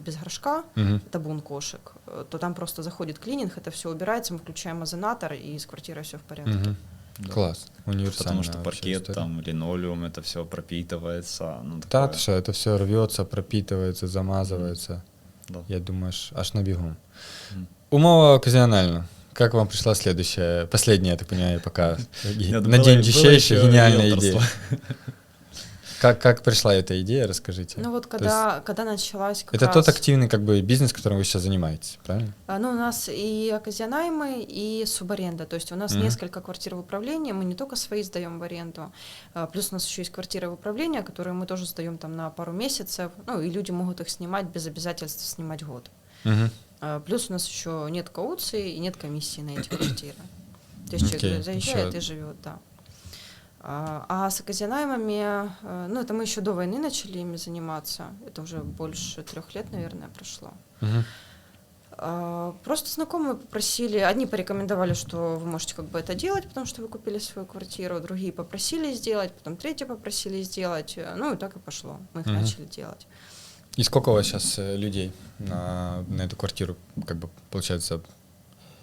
без горшка, Мгм. табун кошек, то там просто заходит клининг, это все убирается, мы включаем озонатор, и с квартирой все в порядке. Мгм. Да. Класс. Универсальная Потому что вообще паркет, история. там, линолеум, это все пропитывается. Ну, Да, такое. ты что, это все рвется, пропитывается, замазывается. Да. Я думаю, аж на бегу. Мгм. Умова оказионально. Как вам пришла следующая, последняя, я так понимаю, пока Нет, на было- день было дичайшая ещё гениальная риэлторство. идея. Как пришла эта идея, расскажите. Ну вот То есть когда началась как это раз... тот активный как бы бизнес, которым вы сейчас занимаетесь, правильно? Ну, у нас и оказионаймы, и субаренда. То есть у нас Мгм. несколько квартир в управлении, мы не только свои сдаем в аренду, плюс у нас еще есть квартиры в управлении, которые мы тоже сдаем там на пару месяцев, ну, и люди могут их снимать без обязательства снимать год. Мгм. Плюс у нас еще нет кауции и нет комиссии на эти квартиры. То есть человек Окей, заезжает ещё- и живет, да. А с оказионаймами, ну, это мы еще до войны начали ими заниматься, это уже больше 3 лет, наверное, прошло. Мгм. Просто знакомые попросили, одни порекомендовали, что вы можете как бы это делать, потому что вы купили свою квартиру, другие попросили сделать, потом третьи попросили сделать, ну и так и пошло, мы их начали делать. И сколько у вас сейчас людей на эту квартиру, как бы, получается,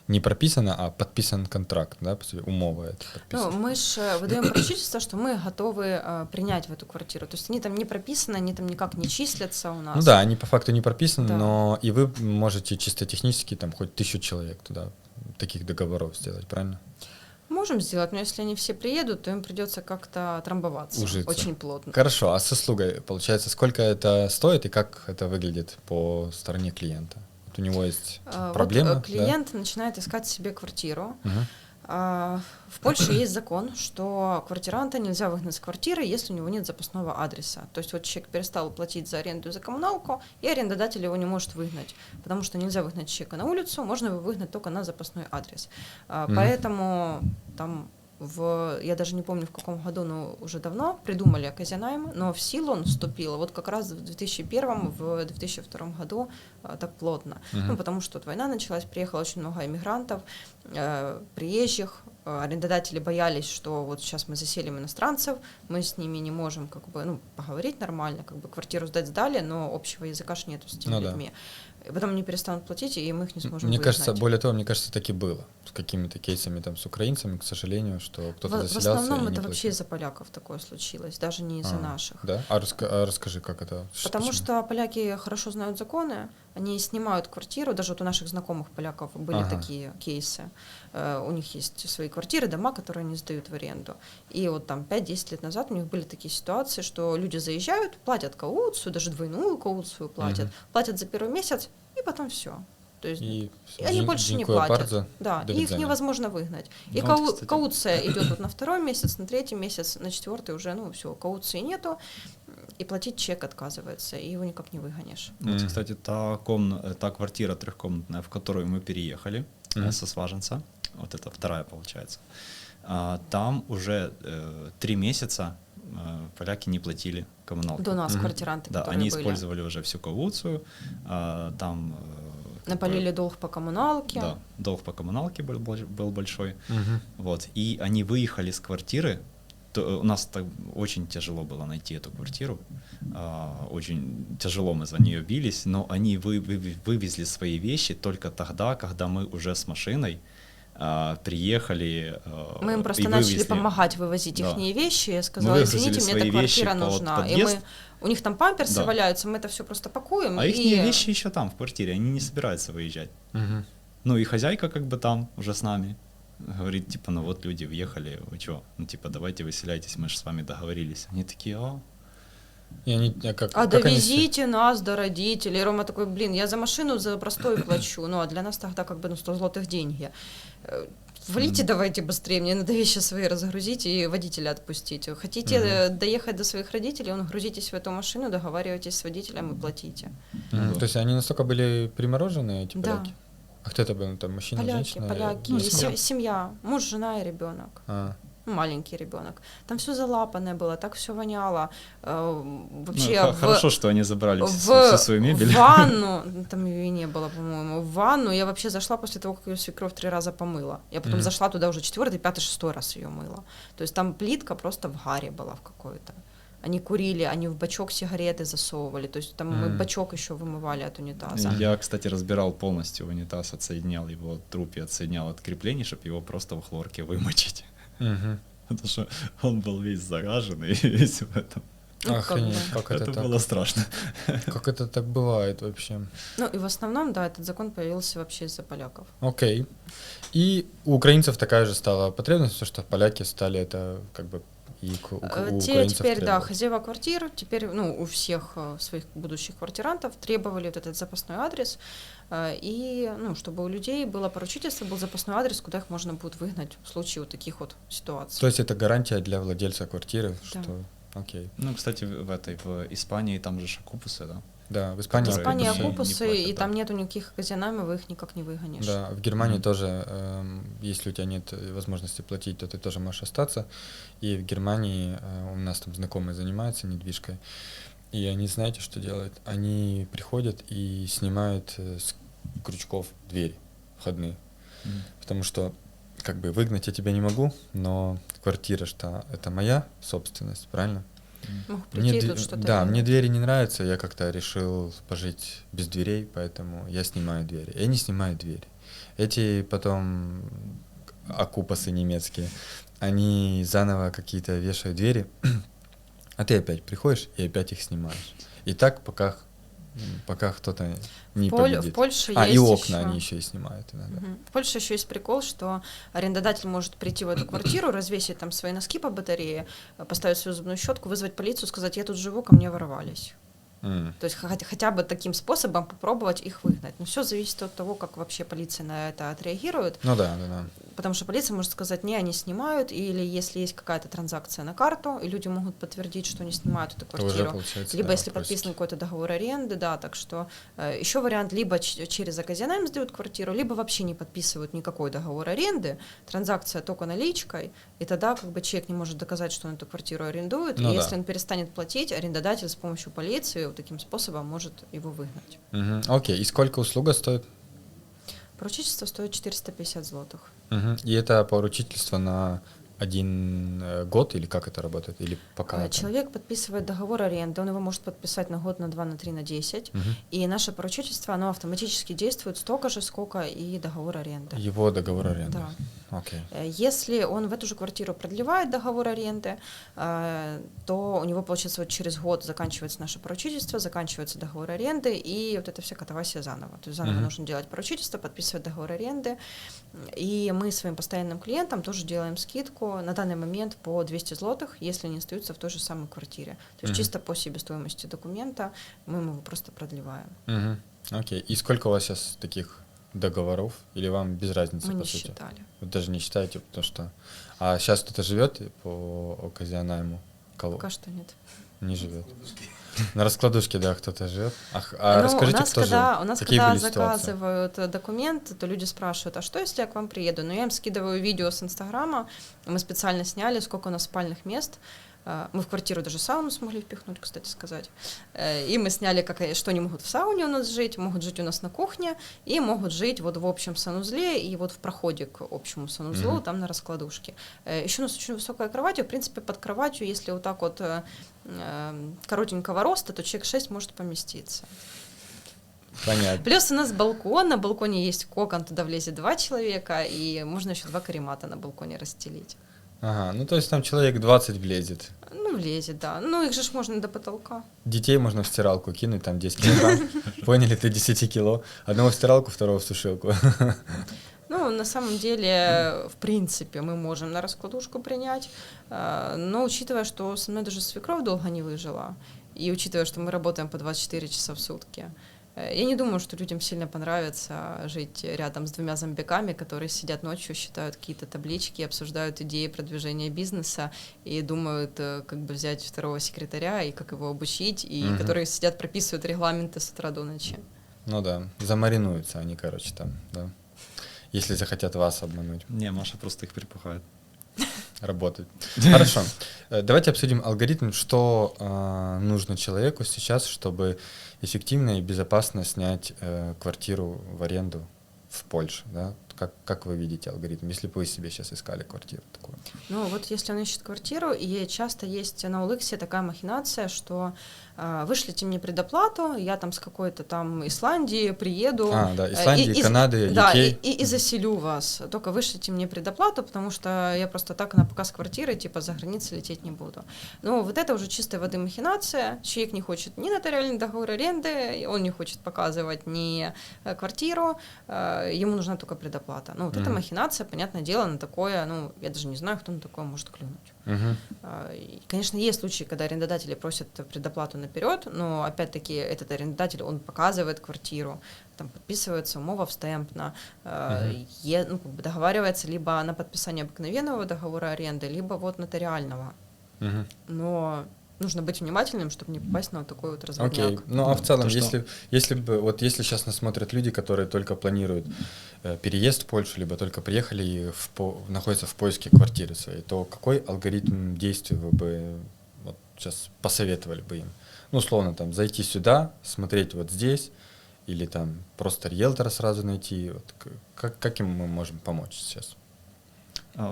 не прописано, а подписан контракт, да, умова это подписано? Ну, мы же выдаем поручительство, что мы готовы принять в эту квартиру. То есть они там не прописаны, они там никак не числятся у нас. Ну да, они по факту не прописаны, Да. но и вы можете чисто технически там хоть 1000 человек туда, таких договоров сделать, правильно? Можем сделать, но если они все приедут, то им придется как-то трамбоваться Ужиться. очень плотно. Хорошо, а с услугой, получается, сколько это стоит и как это выглядит по стороне клиента? Вот у него есть проблема, Вот клиент начинает искать себе квартиру. Мгм. В Польше есть закон, что квартиранта нельзя выгнать с квартиры, если у него нет запасного адреса. То есть вот человек перестал платить за аренду и за коммуналку, и арендодатель его не может выгнать, потому что нельзя выгнать человека на улицу, можно его выгнать только на запасной адрес. Поэтому там я даже не помню в каком году, но уже давно придумали оказионайм, но в силу он вступил вот как раз в 2001, в 2002 году так плотно. Ну, потому что вот война началась, приехало очень много иммигрантов, приезжих, арендодатели боялись, что вот сейчас мы заселим иностранцев, мы с ними не можем как бы, ну, поговорить нормально, как бы квартиру сдали, но общего языка ж нету с теми людьми. И потом они перестанут платить, и мы их не сможем выгнать. Кажется, более того, мне кажется, так и было. С какими-то кейсами там с украинцами, к сожалению, что кто-то заселялся. В основном и не это вообще платил. из-за поляков такое случилось, даже не из-за наших. Да? А расскажи, как это? Потому что поляки хорошо знают законы, они снимают квартиру, даже вот у наших знакомых поляков были такие кейсы. У них есть свои квартиры, дома, которые они сдают в аренду. И вот там 5-10 лет назад у них были такие ситуации, что люди заезжают, платят кауцию, даже двойную кауцию платят, платят за первый месяц, и потом все. То есть и они больше не платят. Да, и их невозможно выгнать. И кауция идет вот на второй месяц, на третий месяц, на четвертый уже, ну все, кауции нету, и платить человек отказывается, и его никак не выгонишь. Вот, кстати, та квартира трехкомнатная, в которую мы переехали со Сваженца, вот это вторая получается, там уже 3 месяца поляки не платили коммуналку. До нас квартиранты, да, которые они были. использовали уже всю кауцию, там... Напалили долг по коммуналке. Да, долг по коммуналке был большой. Вот, и они выехали с квартиры. У нас очень тяжело было найти эту квартиру. Очень тяжело мы за нее бились, но они вывезли свои вещи только тогда, когда мы уже с машиной приехали. Мы им просто начали помогать вывозить их вещи. Я сказала, извините, мне эта квартира нужна. И у них там памперсы валяются, мы это все просто пакуем. А их вещи еще там, в квартире, они не собираются выезжать. Ну и хозяйка как бы там уже с нами. Говорит, типа, ну вот люди въехали, вы что? Ну типа, давайте выселяйтесь, мы же с вами договорились. Они такие, И они, довезите нас до родителей. Рома такой, блин, я за машину за простой плачу. Ну, а для нас тогда как бы 100 злотых деньги. Валите давайте быстрее, мне надо вещи свои разгрузить и водителя отпустить. Хотите доехать до своих родителей, грузитесь в эту машину, договаривайтесь с водителем и платите. То есть они настолько были примороженные, эти поляки? Да. А кто это был? Там мужчина, женщина? Поляки, семья, муж, жена и ребенок. Маленький ребенок. Там все залапанное было, так все воняло. Вообще хорошо, что они забрали всю свою мебель. В ванну, там ее и не было, по-моему, в ванну я вообще зашла после того, как ее свекровь 3 раза помыла. Я потом зашла туда уже 4-й, 5-й, 6-й раз ее мыла. То есть там плитка просто в гаре была в какой-то. Они курили, они в бачок сигареты засовывали, то есть там мы бачок еще вымывали от унитаза. Я, кстати, разбирал полностью унитаз, отсоединял его от трубки, отсоединял от креплений, чтобы его просто в хлорке вымочить. Потому что он был весь зараженный, весь в этом. Охренеть, как это так? Было страшно. Как это так бывает вообще? Ну и в основном, да, этот закон появился вообще из-за поляков. Окей. И у украинцев такая же стала потребность, что поляки стали это как бы и у украинцев теперь, требовать. да, хозяева квартир, теперь, ну, у всех своих будущих квартирантов требовали вот этот запасной адрес, и, ну, чтобы у людей было поручительство, был запасной адрес, куда их можно будет выгнать в случае вот таких вот ситуаций. То есть это гарантия для владельца квартиры, да. Что... Окей. Ну, кстати, в Испании там же окупусы, да? Да, в Испании окупусы, и там нету никаких оказионаймов, их никак не выгонишь. Да, в Германии тоже, если у тебя нет возможности платить, то ты тоже можешь остаться. И в Германии у нас там знакомые занимаются недвижкой, и они, знаете, что делают? Они приходят и снимают крючков двери входные. Потому что как бы выгнать я тебя не могу, но квартира что это моя собственность, правильно? Мог прийти и тут что-то Да, делать. мне двери не нравятся, я как-то решил пожить без дверей, поэтому я снимаю двери. Я не снимаю двери. Эти потом окупасы немецкие, они заново какие-то вешают двери, а ты опять приходишь и опять их снимаешь. И так пока кто-то не победит. В Польше и есть окна еще... они еще и снимают иногда. В Польше еще есть прикол, что арендодатель может прийти в эту квартиру, развесить там свои носки по батарее, поставить свою зубную щетку, вызвать полицию, сказать: я тут живу, ко мне ворвались. То есть хотя бы таким способом попробовать их выгнать. Но все зависит от того, как вообще полиция на это отреагирует. Ну да. Потому что полиция может сказать: не, они снимают, или если есть какая-то транзакция на карту, и люди могут подтвердить, что они снимают эту квартиру. Либо да, если подписан какой-то договор аренды, да, так что еще вариант: либо через оказионайм сдают квартиру, либо вообще не подписывают никакой договор аренды, транзакция только наличкой, и тогда как бы человек не может доказать, что он эту квартиру арендует, и если он перестанет платить, арендодатель с помощью полиции таким способом может его выгнать. Окей, и сколько услуга стоит? Поручительство стоит 450 злотых. И это поручительство на 1 год, или как это работает? Или пока Человек подписывает договор аренды, он его может подписать на год, на 2, на 3, на 10, и наше поручительство, оно автоматически действует столько же, сколько и договор аренды. Его договор аренды? Да. Окей. Если он в эту же квартиру продлевает договор аренды, то у него, получается, вот через год заканчивается наше поручительство, заканчивается договор аренды, и вот это вся катавасия заново. То есть заново нужно делать поручительство, подписывать договор аренды, и мы своим постоянным клиентам тоже делаем скидку на данный момент по 200 злотых, если они остаются в той же самой квартире. То есть чисто по себестоимости документа мы его просто продлеваем. Окей. И сколько у вас сейчас таких договоров, или вам без разницы, мы по не сути? считали. Вы даже не считаете, потому что... А сейчас кто-то живет по оказионайму? Пока что нет. Не живет. На раскладушке, да, кто-то живет. Расскажите, кто жил? У нас, какие когда были ситуации? заказывают документы, то люди спрашивают: а что, если я к вам приеду? Но я им скидываю видео с Инстаграма, мы специально сняли, сколько у нас спальных мест. Мы в квартиру даже сауну смогли впихнуть, кстати сказать. И мы сняли, что они могут в сауне у нас жить, могут жить у нас на кухне, и могут жить вот в общем санузле, и вот в проходе к общему санузлу, там на раскладушке. Еще у нас очень высокая кровать, и, в принципе, под кроватью, если вот так вот коротенького роста, то человек 6 может поместиться. Понятно. Плюс у нас балкон, на балконе есть кокон, туда влезет 2 человека, и можно еще 2 каремата на балконе расстелить. Ага, ну то есть там человек 20 влезет. Ну, влезет, да. Ну, их же ж можно до потолка. Детей можно в стиралку кинуть, там 10 килограмм. Поняли, ты 10 кило. Одного в стиралку, второго в сушилку. Ну, на самом деле, в принципе, мы можем на раскладушку принять, но учитывая, что со мной даже свекровь долго не выжила, и учитывая, что мы работаем по 24 часа в сутки, я не думаю, что людям сильно понравится жить рядом с 2 зомбиками, которые сидят ночью, считают какие-то таблички, обсуждают идеи продвижения бизнеса и думают, как бы взять 2-го секретаря и как его обучить, и которые сидят, прописывают регламенты с утра до ночи. Ну да, замаринуются они, короче, там, да. Если захотят вас обмануть. Не, Маша просто их перепугает. Работать. Хорошо. Давайте обсудим алгоритм, что нужно человеку сейчас, чтобы эффективно и безопасно снять квартиру в аренду в Польше, да? Как вы видите алгоритм, если бы вы себе сейчас искали квартиру такую? Ну вот если он ищет квартиру, и часто есть на OLX такая махинация, что вышлите мне предоплату, я там с какой-то там Исландии приеду. Да, Исландии, Канады, UK. Да, и заселю вас. Только вышлите мне предоплату, потому что я просто так на показ квартиры, типа, за границей лететь не буду. Ну, вот это уже чистой воды махинация. Человек не хочет ни нотариальный договор аренды, он не хочет показывать ни квартиру, ему нужна только предоплата. Ну, вот эта махинация, понятное дело, на такое, ну, я даже не знаю, кто на такое может клюнуть. И, конечно, есть случаи, когда арендодатели просят предоплату наперед, но, опять-таки, этот арендодатель, он показывает квартиру, там подписывается умова встемпна, договаривается либо на подписание обыкновенного договора аренды, либо вот нотариального. Но нужно быть внимательным, чтобы не попасть на вот такой вот разводняк. Окей. Ну, а в целом, если сейчас нас смотрят люди, которые только планируют переезд в Польшу, либо только приехали и находятся в поиске квартиры своей, то какой алгоритм действий вы бы вот сейчас посоветовали бы им? Ну, условно, там, зайти сюда, смотреть вот здесь, или там просто риэлтора сразу найти? Вот как им мы можем помочь сейчас?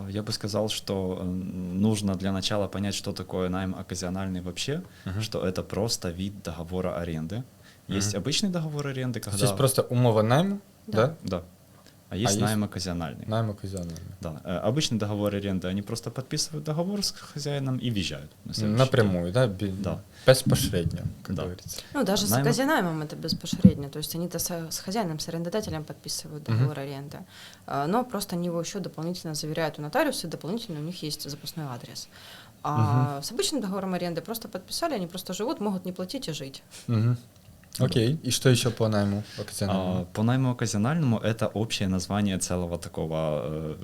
Я бы сказал, что нужно для начала понять, что такое найм оказиональный вообще, что это просто вид договора аренды. Есть обычный договор аренды, когда... Здесь просто умова найму, да? Да. А есть найм оказиональный. Найм оказиональный. Да. Обычный договор аренды, они просто подписывают договор с хозяином и въезжают. Напрямую, да? Да. Безпосредньо, как говорится. Ну, даже с оказионаймом это безпосредньо. То есть они-то с хозяином, с арендодателем подписывают договор аренды. Но просто они его еще дополнительно заверяют у нотариуса, и дополнительно у них есть запасной адрес. А с обычным договором аренды просто подписали, они просто живут, могут не платить и жить. Окей. И что еще по найму оказиональному? По найму оказиональному это общее название целого такого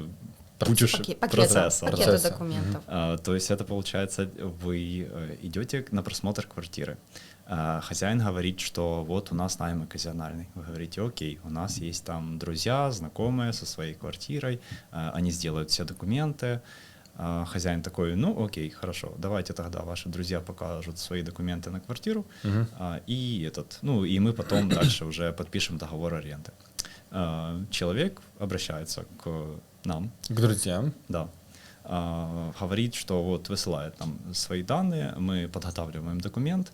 процесса. Пакета документов. То есть это получается, вы идете на просмотр квартиры. Хозяин говорит, что вот у нас найм оказиональный. Вы говорите, окей, у нас есть там друзья, знакомые со своей квартирой, они сделают все документы. Хозяин такой, ну окей, хорошо, давайте тогда ваши друзья покажут свои документы на квартиру, и мы потом дальше уже подпишем договор аренды. Человек обращается к нам. К друзьям. Да. Говорит, что вот высылает нам свои данные, мы подготавливаем документ.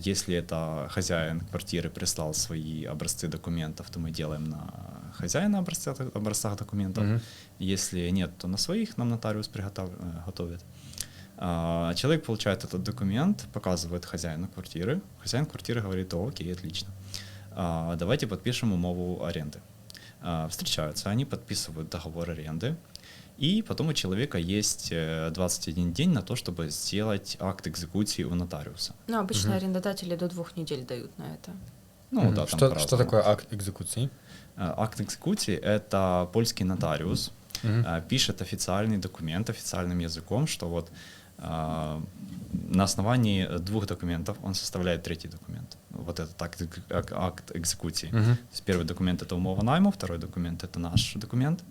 Если это хозяин квартиры прислал свои образцы документов, то мы делаем на хозяина образцах документов. Если нет, то на своих нам нотариус готовит. Человек получает этот документ, показывает хозяину квартиры. Хозяин квартиры говорит, окей, отлично. Давайте подпишем умову аренды. Встречаются, они подписывают договор аренды. И потом у человека есть 21 день на то, чтобы сделать акт экзекуции у нотариуса. Ну, обычно арендодатели до 2 недель дают на это. Ну, да, там что такое акт экзекуции? Акт экзекуции — это польский нотариус пишет официальный документ официальным языком, что вот на основании 2 документов он составляет 3-й документ. Вот этот акт экзекуции. То есть первый документ — это умова найму, второй документ — это наш документ,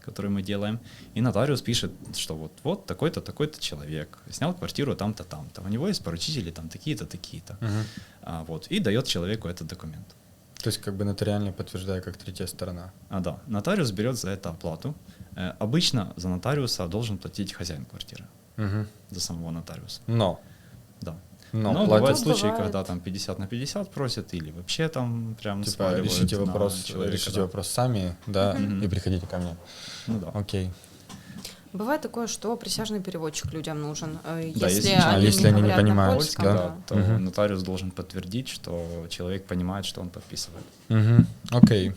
который мы делаем. И нотариус пишет, что вот такой-то, такой-то человек снял квартиру там-то, там-то. У него есть поручители там такие-то, такие-то. Вот, и дает человеку этот документ. То есть как бы нотариально подтверждая как третья сторона. Да. Нотариус берет за это оплату. Обычно за нотариуса должен платить хозяин квартиры. За самого нотариуса. Но Но бывают случаи, когда там 50 на 50 просят, или вообще там прям типа решите вопрос сами, да, и приходите ко мне. Ну да. Окей. Бывает такое, что присяжный переводчик людям нужен. Да, если они не понимают польском, да, то нотариус должен подтвердить, что человек понимает, что он подписывает. Окей.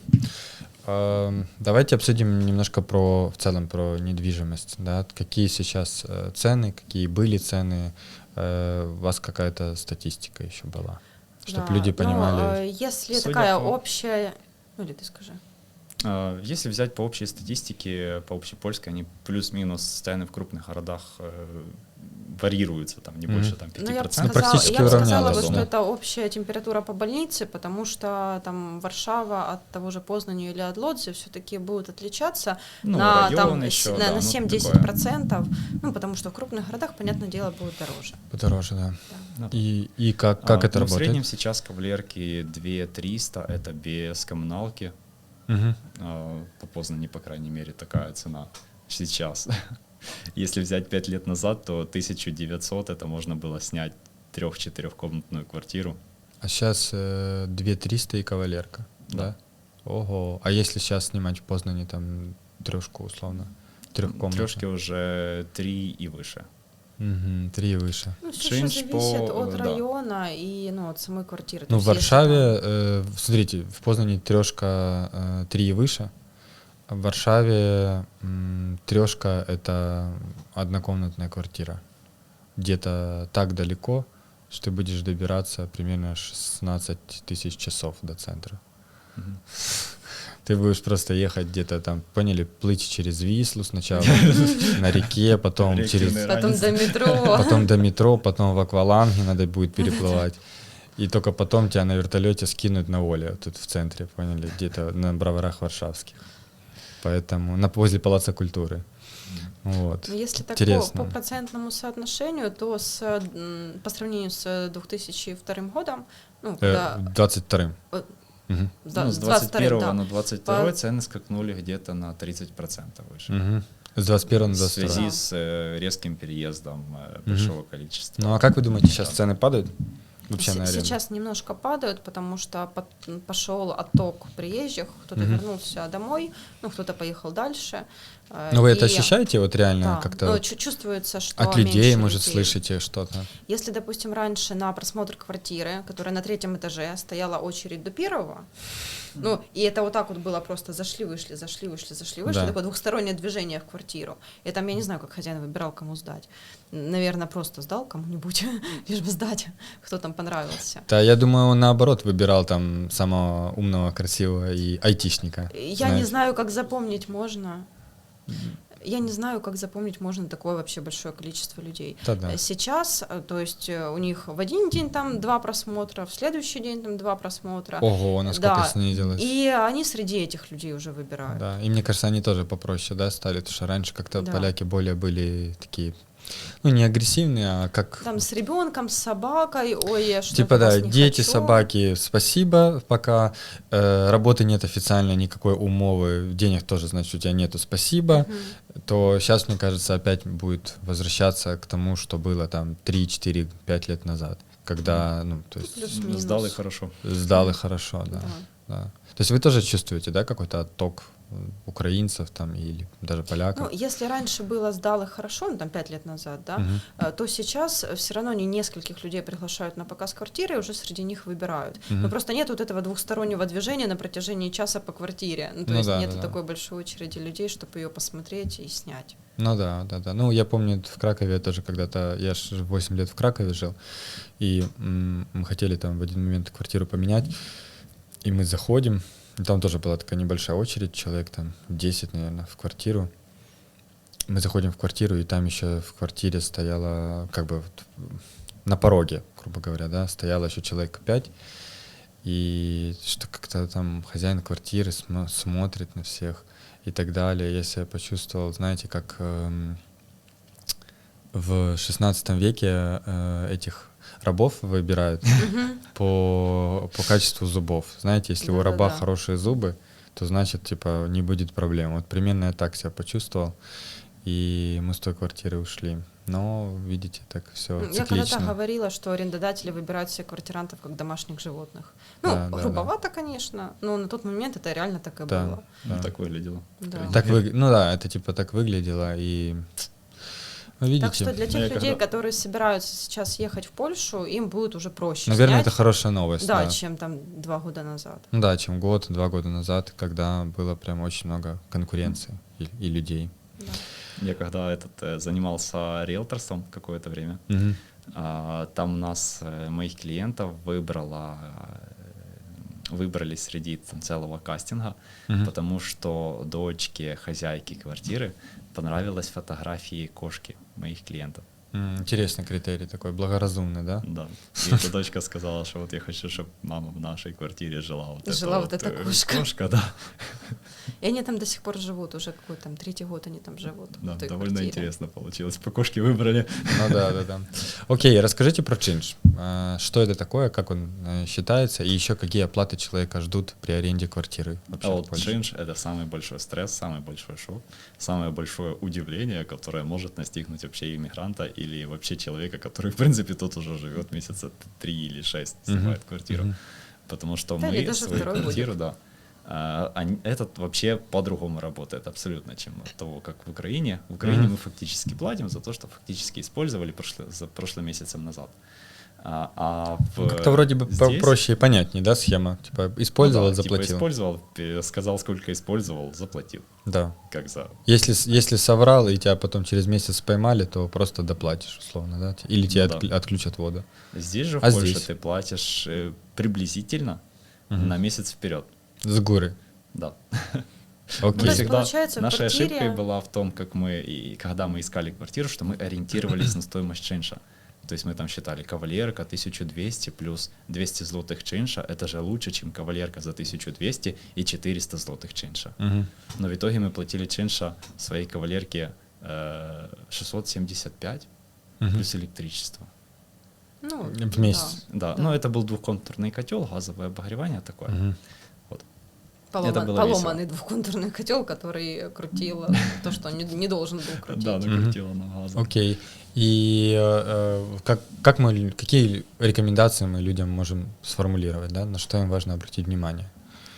Давайте обсудим немножко в целом про недвижимость. Да? Какие сейчас цены, какие были цены? У вас какая-то статистика еще была, чтобы люди понимали? Если такая общая... Ну или ты скажи. Если взять по общей статистике, по общепольской, они плюс-минус цены в крупных городах варьируются, там не больше там, 5%. Я бы сказала, что это общая температура по больнице, потому что там Варшава от того же Познани или от Лодзи все-таки будут отличаться на 7-10%, ну, потому что в крупных городах, понятное дело, будет дороже. Подороже, да. И как это работает? В среднем сейчас кавалерки 2300, это без коммуналки. По Познани, по крайней мере, такая цена сейчас. Если взять 5 лет назад, то 1900 это можно было снять 3-4-комнатную квартиру. А сейчас 2300 и кавалерка, да? Ого. А если сейчас снимать в Познани там 3 условно? 3-комнатную? 3 уже 3 и выше. 3 и выше. Ну, все зависит от района и от самой квартиры. Ну, в Варшаве, смотрите, в Познани 3 и выше, а в Варшаве 3 это однокомнатная квартира. Где-то так далеко, что ты будешь добираться примерно 16 тысяч часов до центра. Ты будешь просто ехать где-то там, плыть через Вислу сначала на реке, потом до метро. Потом до метро, потом в акваланге надо будет переплывать. И только потом тебя на вертолете скинут на Оле, тут в центре, поняли, где-то на Броварах Варшавских. Поэтому возле Палаца культуры. Вот. Но если так по процентному соотношению, то по сравнению с 2002 годом, 22-м. Мгм. Ну, с 21 на 22 цены скакнули где-то на 30% выше. Мгм. С 21 на В 22. связи с резким переездом большого количества. Ну а как вы думаете, сейчас Да. цены падают? Вообще на аренду? Сейчас немножко падают, потому что пошел отток приезжих, кто-то вернулся домой, ну, кто-то поехал дальше. Но вы это И- ощущаете вот реально Да, как-то но вот чувствуется, что от людей, меньше может, людей. слышите что-то? Если, допустим, раньше на просмотр квартиры, которая на 3-м этаже, стояла очередь до 1-го, ну, и это вот так вот было просто зашли-вышли, Да. такое двухстороннее движение в квартиру. И там, я не знаю, как хозяин выбирал, кому сдать. Наверное, просто сдал кому-нибудь, лишь бы сдать, кто там понравился. Да, я думаю, он наоборот выбирал там самого умного, красивого и айтишника. Я не знаю, как запомнить можно. Я не знаю, как запомнить можно такое вообще большое количество людей. Да. Сейчас, то есть у них в один день там 2 просмотра, в следующий день там 2 просмотра. Ого, насколько Да, снизилось. и они среди этих людей уже выбирают. Да, и мне кажется, они тоже попроще, да, стали, потому что раньше как-то Да. поляки более были такие, ну, не агрессивные, а как... Там с ребенком, с собакой, ой, я что-то Типа, да, вас не дети, хочу. собаки, спасибо, пока работы нет официально, никакой умовы, денег тоже, значит, у тебя нету, спасибо, то сейчас, мне кажется, опять будет возвращаться к тому, что было там 3, 4, 5 лет назад, когда, ну, то есть Плюс-минус. Сдал и хорошо. сдал и хорошо, да, Да. да. То есть вы тоже чувствуете, да, какой-то отток украинцев там или даже поляков? Ну, если раньше было сдал их хорошо, ну, там 5 лет назад, да, Мгм. то сейчас все равно они нескольких людей приглашают на показ квартиры, и уже среди них выбирают. Но просто нет вот этого двухстороннего движения на протяжении часа по квартире. Ну, то Ну есть да, нету да. такой большой очереди людей, чтобы ее посмотреть и снять. Ну да. Ну, я помню, в Кракове тоже когда-то, я же 8 лет в Кракове жил, и мы хотели там в один момент квартиру поменять, и мы заходим, и там тоже была такая небольшая очередь, человек там 10, наверное, в квартиру. Мы заходим в квартиру, и там еще в квартире стояло, как бы вот на пороге, грубо говоря, да, стояло еще человек 5, и что как-то там хозяин квартиры смотрит на всех и так далее. Я себя почувствовал, знаете, как в 16 веке этих рабов выбирают по качеству зубов. Знаете, если у раба Да-да-да. хорошие зубы, то значит, типа, не будет проблем. Вот примерно я так себя почувствовал, и мы с той квартиры ушли. Но, видите, так все Я когда-то циклично. говорила, что арендодатели выбирают себе квартирантов как домашних животных. Ну, Да, да, грубовато, конечно, но на тот момент это реально так и Да. было. Да. Так выглядело. Да. Так ну да, это типа так выглядело, и вы видите. Так что для тех Я людей, когда- которые собираются сейчас ехать в Польшу, им будет уже проще Наверное, снять, это хорошая новость. да, Да. чем там 2 года назад. Ну да, чем 2 года назад, когда было прям очень много конкуренции и людей. Да. Я когда занимался риэлторством какое-то время, Мгм. там у нас моих клиентов выбрали среди там целого кастинга, Мгм. потому что дочке хозяйки квартиры понравилась фотографии кошки моих клиентов. Интересный критерий такой, благоразумный, да? Да. И эта дочка сказала, что вот я хочу, чтобы мама в нашей квартире жила вот Жила вот эта кошка. Кошка, да. И они там до сих пор живут, уже какой-то там 3-й год они там живут. Да, в той довольно квартире. интересно получилось. По кошке выбрали. Ну да. Окей, расскажите про чинш. Что это такое, как он считается, и еще какие оплаты человека ждут при аренде квартиры? вообще А в вот Польше? change — это самый большой стресс, самый большой шок, самое большое удивление, которое может настигнуть вообще иммигранта или вообще человека, который, в принципе, тут уже живет месяца 3 или 6, снимает квартиру. Мгм. Потому что Да, или мы даже свою второй квартиру, да, этот вообще по-другому работает абсолютно, чем от того, как в Украине. В Украине мы фактически платим за то, что фактически использовали прошлым месяцем назад. Ну, как-то вроде бы здесь- проще и понятнее, да, схема? Типа использовал, ну да, заплатил. Типа использовал, сказал, сколько использовал, заплатил. Да. Как за... Если соврал, и тебя потом через месяц поймали, то просто доплатишь, условно, да? Или тебе Ну да. отключат воду. Здесь же в А Польше здесь? ты платишь приблизительно на месяц вперед. С горы. Да. Ну, Окей. то есть, Всегда получается, в нашей квартире- ошибкой была в том, как мы, и когда мы искали квартиру, что мы ориентировались на стоимость чинша. То есть мы там считали, кавалерка 1200 плюс 200 злотых чинша, это же лучше, чем кавалерка за 1200 и 400 злотых чинша. Мгм. Но в итоге мы платили чинша своей кавалерке 675 плюс электричество. Ну, в месяц. Да, ну это был двухконтурный котел, газовое обогревание такое. Мгм. Вот. Поломанный, Это было весело. двухконтурный котел, который крутил то, что не должен был крутить. Да, накрутило на газом. Окей. И какие рекомендации мы людям можем сформулировать, да? На что им важно обратить внимание?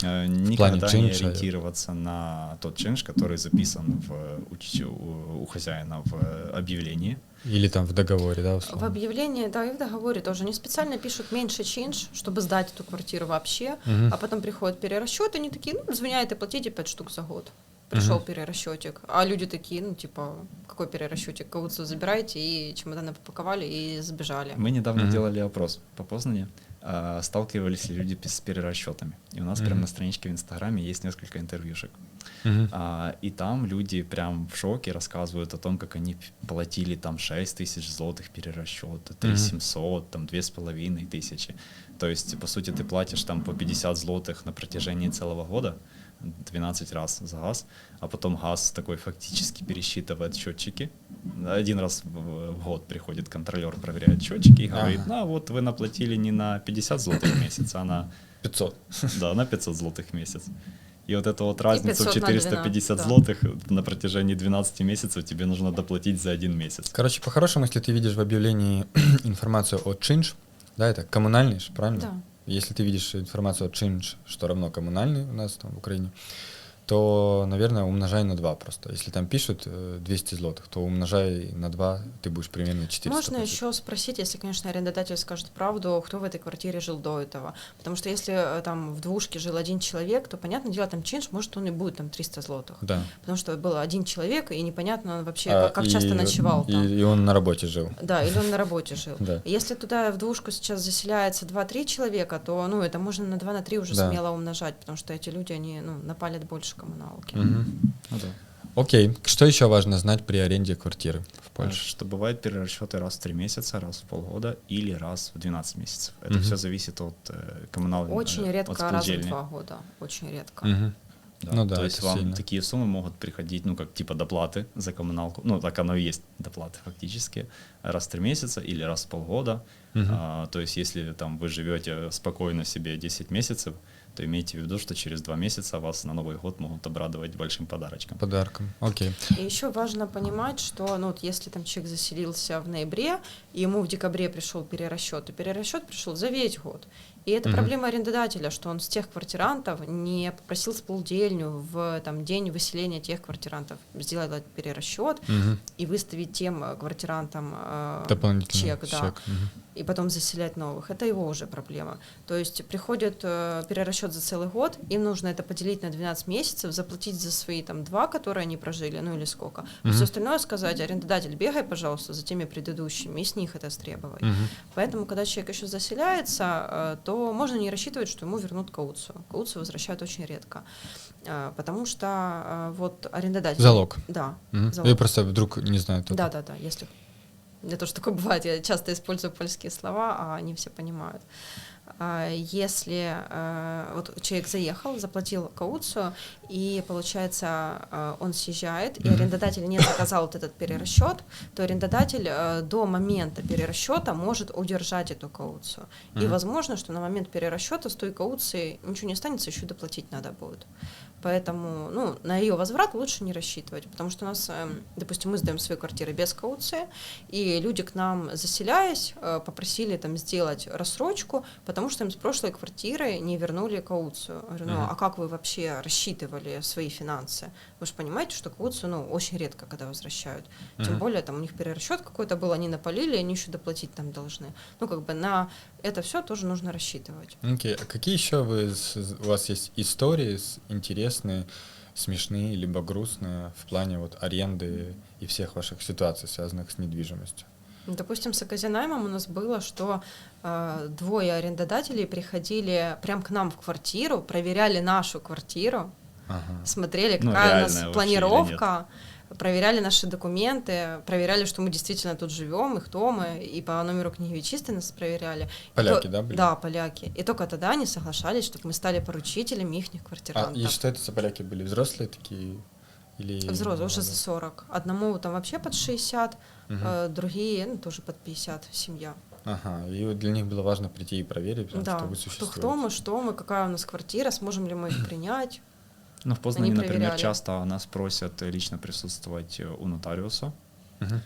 Никогда не чинша. ориентироваться на тот чинш, который записан у хозяина в объявлении. Или там в договоре, да, В условно? объявлении, да, и в договоре тоже. Они специально пишут меньше чинш, чтобы сдать эту квартиру вообще, Мгм. а потом приходит перерасчет, они такие, ну, звоняйте, платите 5 штук за год. Пришел Мгм. перерасчетик. А люди такие, ну, типа, какой перерасчетик? Кауцию забирайте, и чемоданы попаковали, и сбежали. Мы недавно Мгм. делали опрос по Познани, сталкивались ли люди с перерасчетами. И у нас прямо Мгм. на страничке в Инстаграме есть несколько интервьюшек. Мгм. И там люди прям в шоке рассказывают о том, как они платили там 6 тысяч злотых перерасчета, 3 700, там 2,5 тысячи. То есть, по сути, ты платишь там по 50 злотых на протяжении целого года, 12 раз за газ, а потом газ такой фактически пересчитывает счетчики. Один раз в год приходит контролер, проверяет счетчики и говорит, Ага. вот вы наплатили не на 50 злотых в месяц, а на 500. да, на 500 злотых в месяц. И вот эту вот разницу в 500 на 450 12, злотых на протяжении 12 месяцев тебе нужно доплатить за 1 месяц. Короче, по-хорошему, если ты видишь в объявлении информацию о чинш, да, это коммунальный ж, правильно? Да. Если ты видишь информацию о чинш, что равно коммунальный у нас там в Украине, то, наверное, умножай на 2 просто. Если там пишут 200 злотых, то умножай на 2, ты будешь примерно 400 Можно платить. еще спросить, если, конечно, арендодатель скажет правду, кто в этой квартире жил до этого. Потому что если там в двушке жил один человек, то, понятное дело, там чинш, может, он и будет там 300 злотых. Да. Потому что был один человек, и непонятно вообще, как часто и- ночевал там. И он на работе жил. Да, или он на работе жил. Да. Если туда в двушку сейчас заселяется 2-3 человека, то, ну, это можно на 2, на 3 уже Да. смело умножать, потому что эти люди, они, ну, напалят больше коммуналки. Мгм. Ну да. Окей. Что еще важно знать при аренде квартиры в Польше? Что бывают перерасчеты раз в 3 месяца, раз в полгода или раз в 12 месяцев. Это Мгм. все зависит от коммунального Очень редко от раз в спилдельни. 2 года, очень редко. Мгм. Да, Ну да, то есть это вам сильно. такие суммы могут приходить, ну, как типа доплаты за коммуналку. Ну, так оно и есть, доплаты фактически. Раз в 3 месяца или раз в полгода. Мгм. То есть если там вы живете спокойно себе 10 месяцев, то имейте в виду, что через 2 месяца вас на Новый год могут обрадовать большим подарочком. Подарком. Окей. И еще важно понимать, что, ну, вот если там человек заселился в ноябре, и ему в декабре пришел перерасчет, и перерасчет пришел за весь год. И это Мгм. проблема арендодателя, что он с тех квартирантов не попросил сполдельню в там, день выселения тех квартирантов сделать этот перерасчет Мгм. и выставить тем квартирантам Дополнительный чек, да, чек. Мгм. и потом заселять новых. Это его уже проблема. То есть приходит перерасчет за целый год, им нужно это поделить на 12 месяцев, заплатить за свои там 2, которые они прожили, ну или сколько. А Мгм. все остальное сказать, арендодатель, бегай, пожалуйста, за теми предыдущими, и с них это стребовать. Мгм. Поэтому, когда человек еще заселяется, то можно не рассчитывать, что ему вернут кауцию. Кауцию возвращают очень редко. Потому что вот арендодатель... Залог. Да, Мгм. залог. Я просто вдруг не знаю. только. Да, если... Мне тоже такое бывает, я часто использую польские слова, а они все понимают. Если вот человек заехал, заплатил кауцию, и, получается, он съезжает, и арендодатель не заказал вот этот перерасчет, то арендодатель до момента перерасчета может удержать эту кауцию. И возможно, что на момент перерасчета с той кауции ничего не останется, еще доплатить надо будет. Поэтому, ну, на ее возврат лучше не рассчитывать, потому что у нас, допустим, мы сдаем свои квартиры без кауции, и люди к нам, заселяясь, попросили там сделать рассрочку, потому что им с прошлой квартиры не вернули кауцию. Я говорю, ну, а как вы вообще рассчитывали свои финансы? Вы же понимаете, что кауцию, ну, очень редко когда возвращают. Тем более, там у них перерасчет какой-то был, они напалили, они еще доплатить там должны. Ну, как бы на это все тоже нужно рассчитывать. Окей. А какие еще у вас есть истории интересные, смешные, либо грустные в плане вот аренды и всех ваших ситуаций, связанных с недвижимостью? Допустим, с Оказинаймом у нас было, что 2 арендодателей приходили прям к нам в квартиру, проверяли нашу квартиру, Ага. смотрели, Ну, какая у реальная нас вообще планировка, проверяли наши документы, проверяли, что мы действительно тут живем, и кто мы, и по номеру книги чистой нас проверяли. Поляки, да, были? Да, поляки. И только тогда они соглашались, чтобы мы стали поручителями их А квартирантов. и что это за поляки были? Взрослые такие? Или... Взрослые, уже за 40. Одному там вообще под 60, Мгм. другие, ну, тоже под 50, семья. Ага, и вот для них было важно прийти и проверить, потому Да, что вы существуете. кто мы, какая у нас квартира, сможем ли мы их принять. Ну, в Познане, Они например, проверяли. часто нас просят лично присутствовать у нотариуса. Мгм.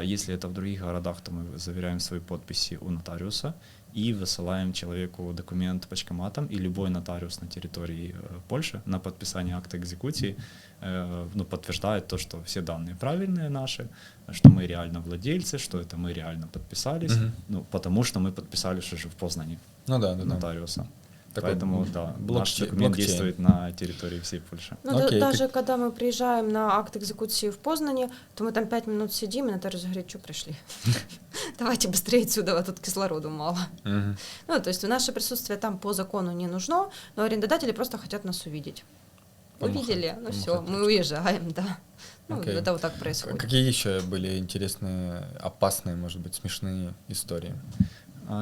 Если это в других городах, то мы заверяем свои подписи у нотариуса и высылаем человеку документ почкоматом, и любой нотариус на территории Польши на подписание акта экзекутии подтверждает то, что все данные правильные наши, что мы реально владельцы, что это мы реально подписались, потому что мы подписались уже в Познане Ну да, да. нотариуса. Такой Поэтому, да, наш блокчейн. документ действует на территории всей Польши. Ну, Окей, даже когда мы приезжаем на акт экзекуции в Познане, то мы там 5 минут сидим, и нотариус говорит, что пришли? Давайте быстрее отсюда, а тут кислороду мало. Мгм. Ну, то есть наше присутствие там по закону не нужно, но арендодатели просто хотят нас увидеть. Помахать, Увидели, ну все, помахать мы уезжаем, да. Ну, Окей. это вот так происходит. Какие еще были интересные, опасные, может быть, смешные истории?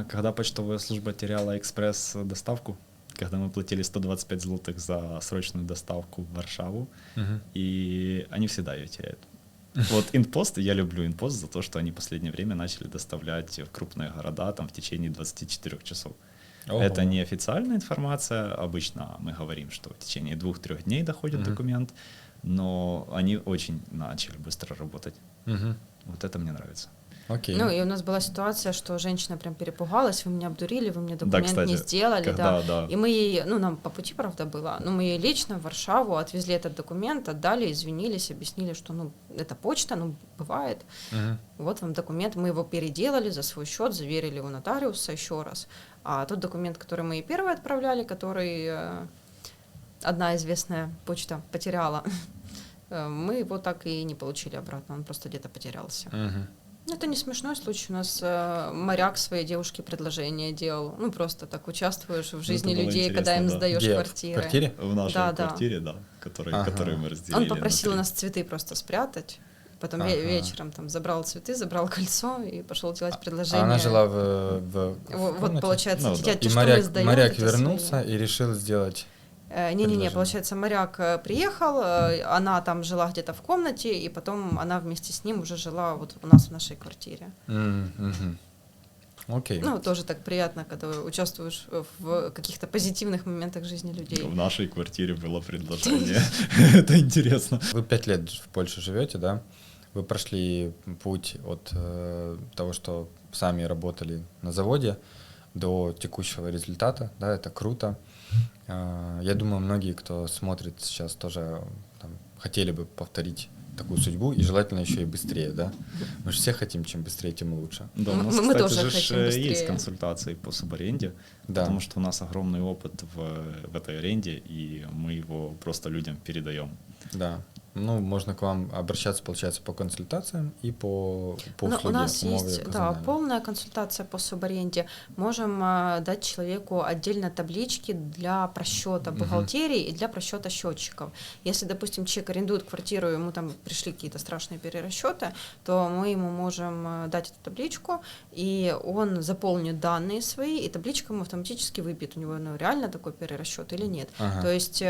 Когда почтовая служба теряла экспресс-доставку, когда мы платили 125 злотых за срочную доставку в Варшаву, Мгм. и они всегда ее теряют. Вот Инпост, я люблю Инпост за то, что они в последнее время начали доставлять в крупные города там, в течение 24 часов. Ого. Это не официальная информация, обычно мы говорим, что в течение 2-3 дней доходит документ, но они очень начали быстро работать. Мгм. Вот это мне нравится. Окей. Ну, и у нас была ситуация, что женщина прям перепугалась, вы меня обдурили, вы мне документ кстати, не сделали, когда, да. да. И мы ей, ну, нам по пути, правда, было, но мы ей лично в Варшаву отвезли этот документ, отдали, извинились, объяснили, что, ну, это почта, ну, бывает. Мгм. Вот вам документ, мы его переделали за свой счет, заверили у нотариуса еще раз. А тот документ, который мы ей первый отправляли, который одна известная почта потеряла, мы его так и не получили обратно, он просто где-то потерялся. Мгм. Ну, это не смешной случай. У нас моряк своей девушке предложение делал. Ну, просто так участвуешь в жизни было людей, интересно, когда им да. сдаешь Где? квартиры. В квартире? В нашей Да, да. квартире, да, Ага. которую мы разделили. Он попросил у внутри. нас цветы просто спрятать. Потом Ага. вечером там забрал цветы, забрал кольцо и пошел делать А предложение. она жила в Вот, комнате? получается, Ну, эти да. те, И что мы моряк, сдаем, моряк это вернулся свои. и решил сделать... Не-не-не, предложение. получается, моряк приехал, она там жила где-то в комнате, и потом она вместе с ним уже жила вот у нас в нашей квартире. Мгм. Окей. Ну, тоже так приятно, когда участвуешь в каких-то позитивных моментах жизни людей. В нашей квартире было предложение. Это интересно. Вы 5 лет в Польше живете, да? Вы прошли путь от того, что сами работали на заводе, до текущего результата, да, это круто. Я думаю, многие, кто смотрит сейчас, тоже там, хотели бы повторить такую судьбу, и желательно еще и быстрее, да? Мы же все хотим, чем быстрее, тем лучше. Да, у нас, Мы кстати, тоже же хотим есть быстрее. консультации по субаренде, Да. потому что у нас огромный опыт в этой аренде, и мы его просто людям передаем. Да. Ну, можно к вам обращаться, получается, по консультациям и по Ну, услуге. у нас умові есть, да, оказання. полная консультация по субаренде. Можем дать человеку отдельно таблички для просчета бухгалтерии и для просчета счетчиков. Если, допустим, человек арендует квартиру, ему там пришли какие-то страшные перерасчеты, то мы ему можем дать эту табличку, и он заполнит данные свои, и табличка ему автоматически выбьет, у него реально такой перерасчет или нет. Ага. То есть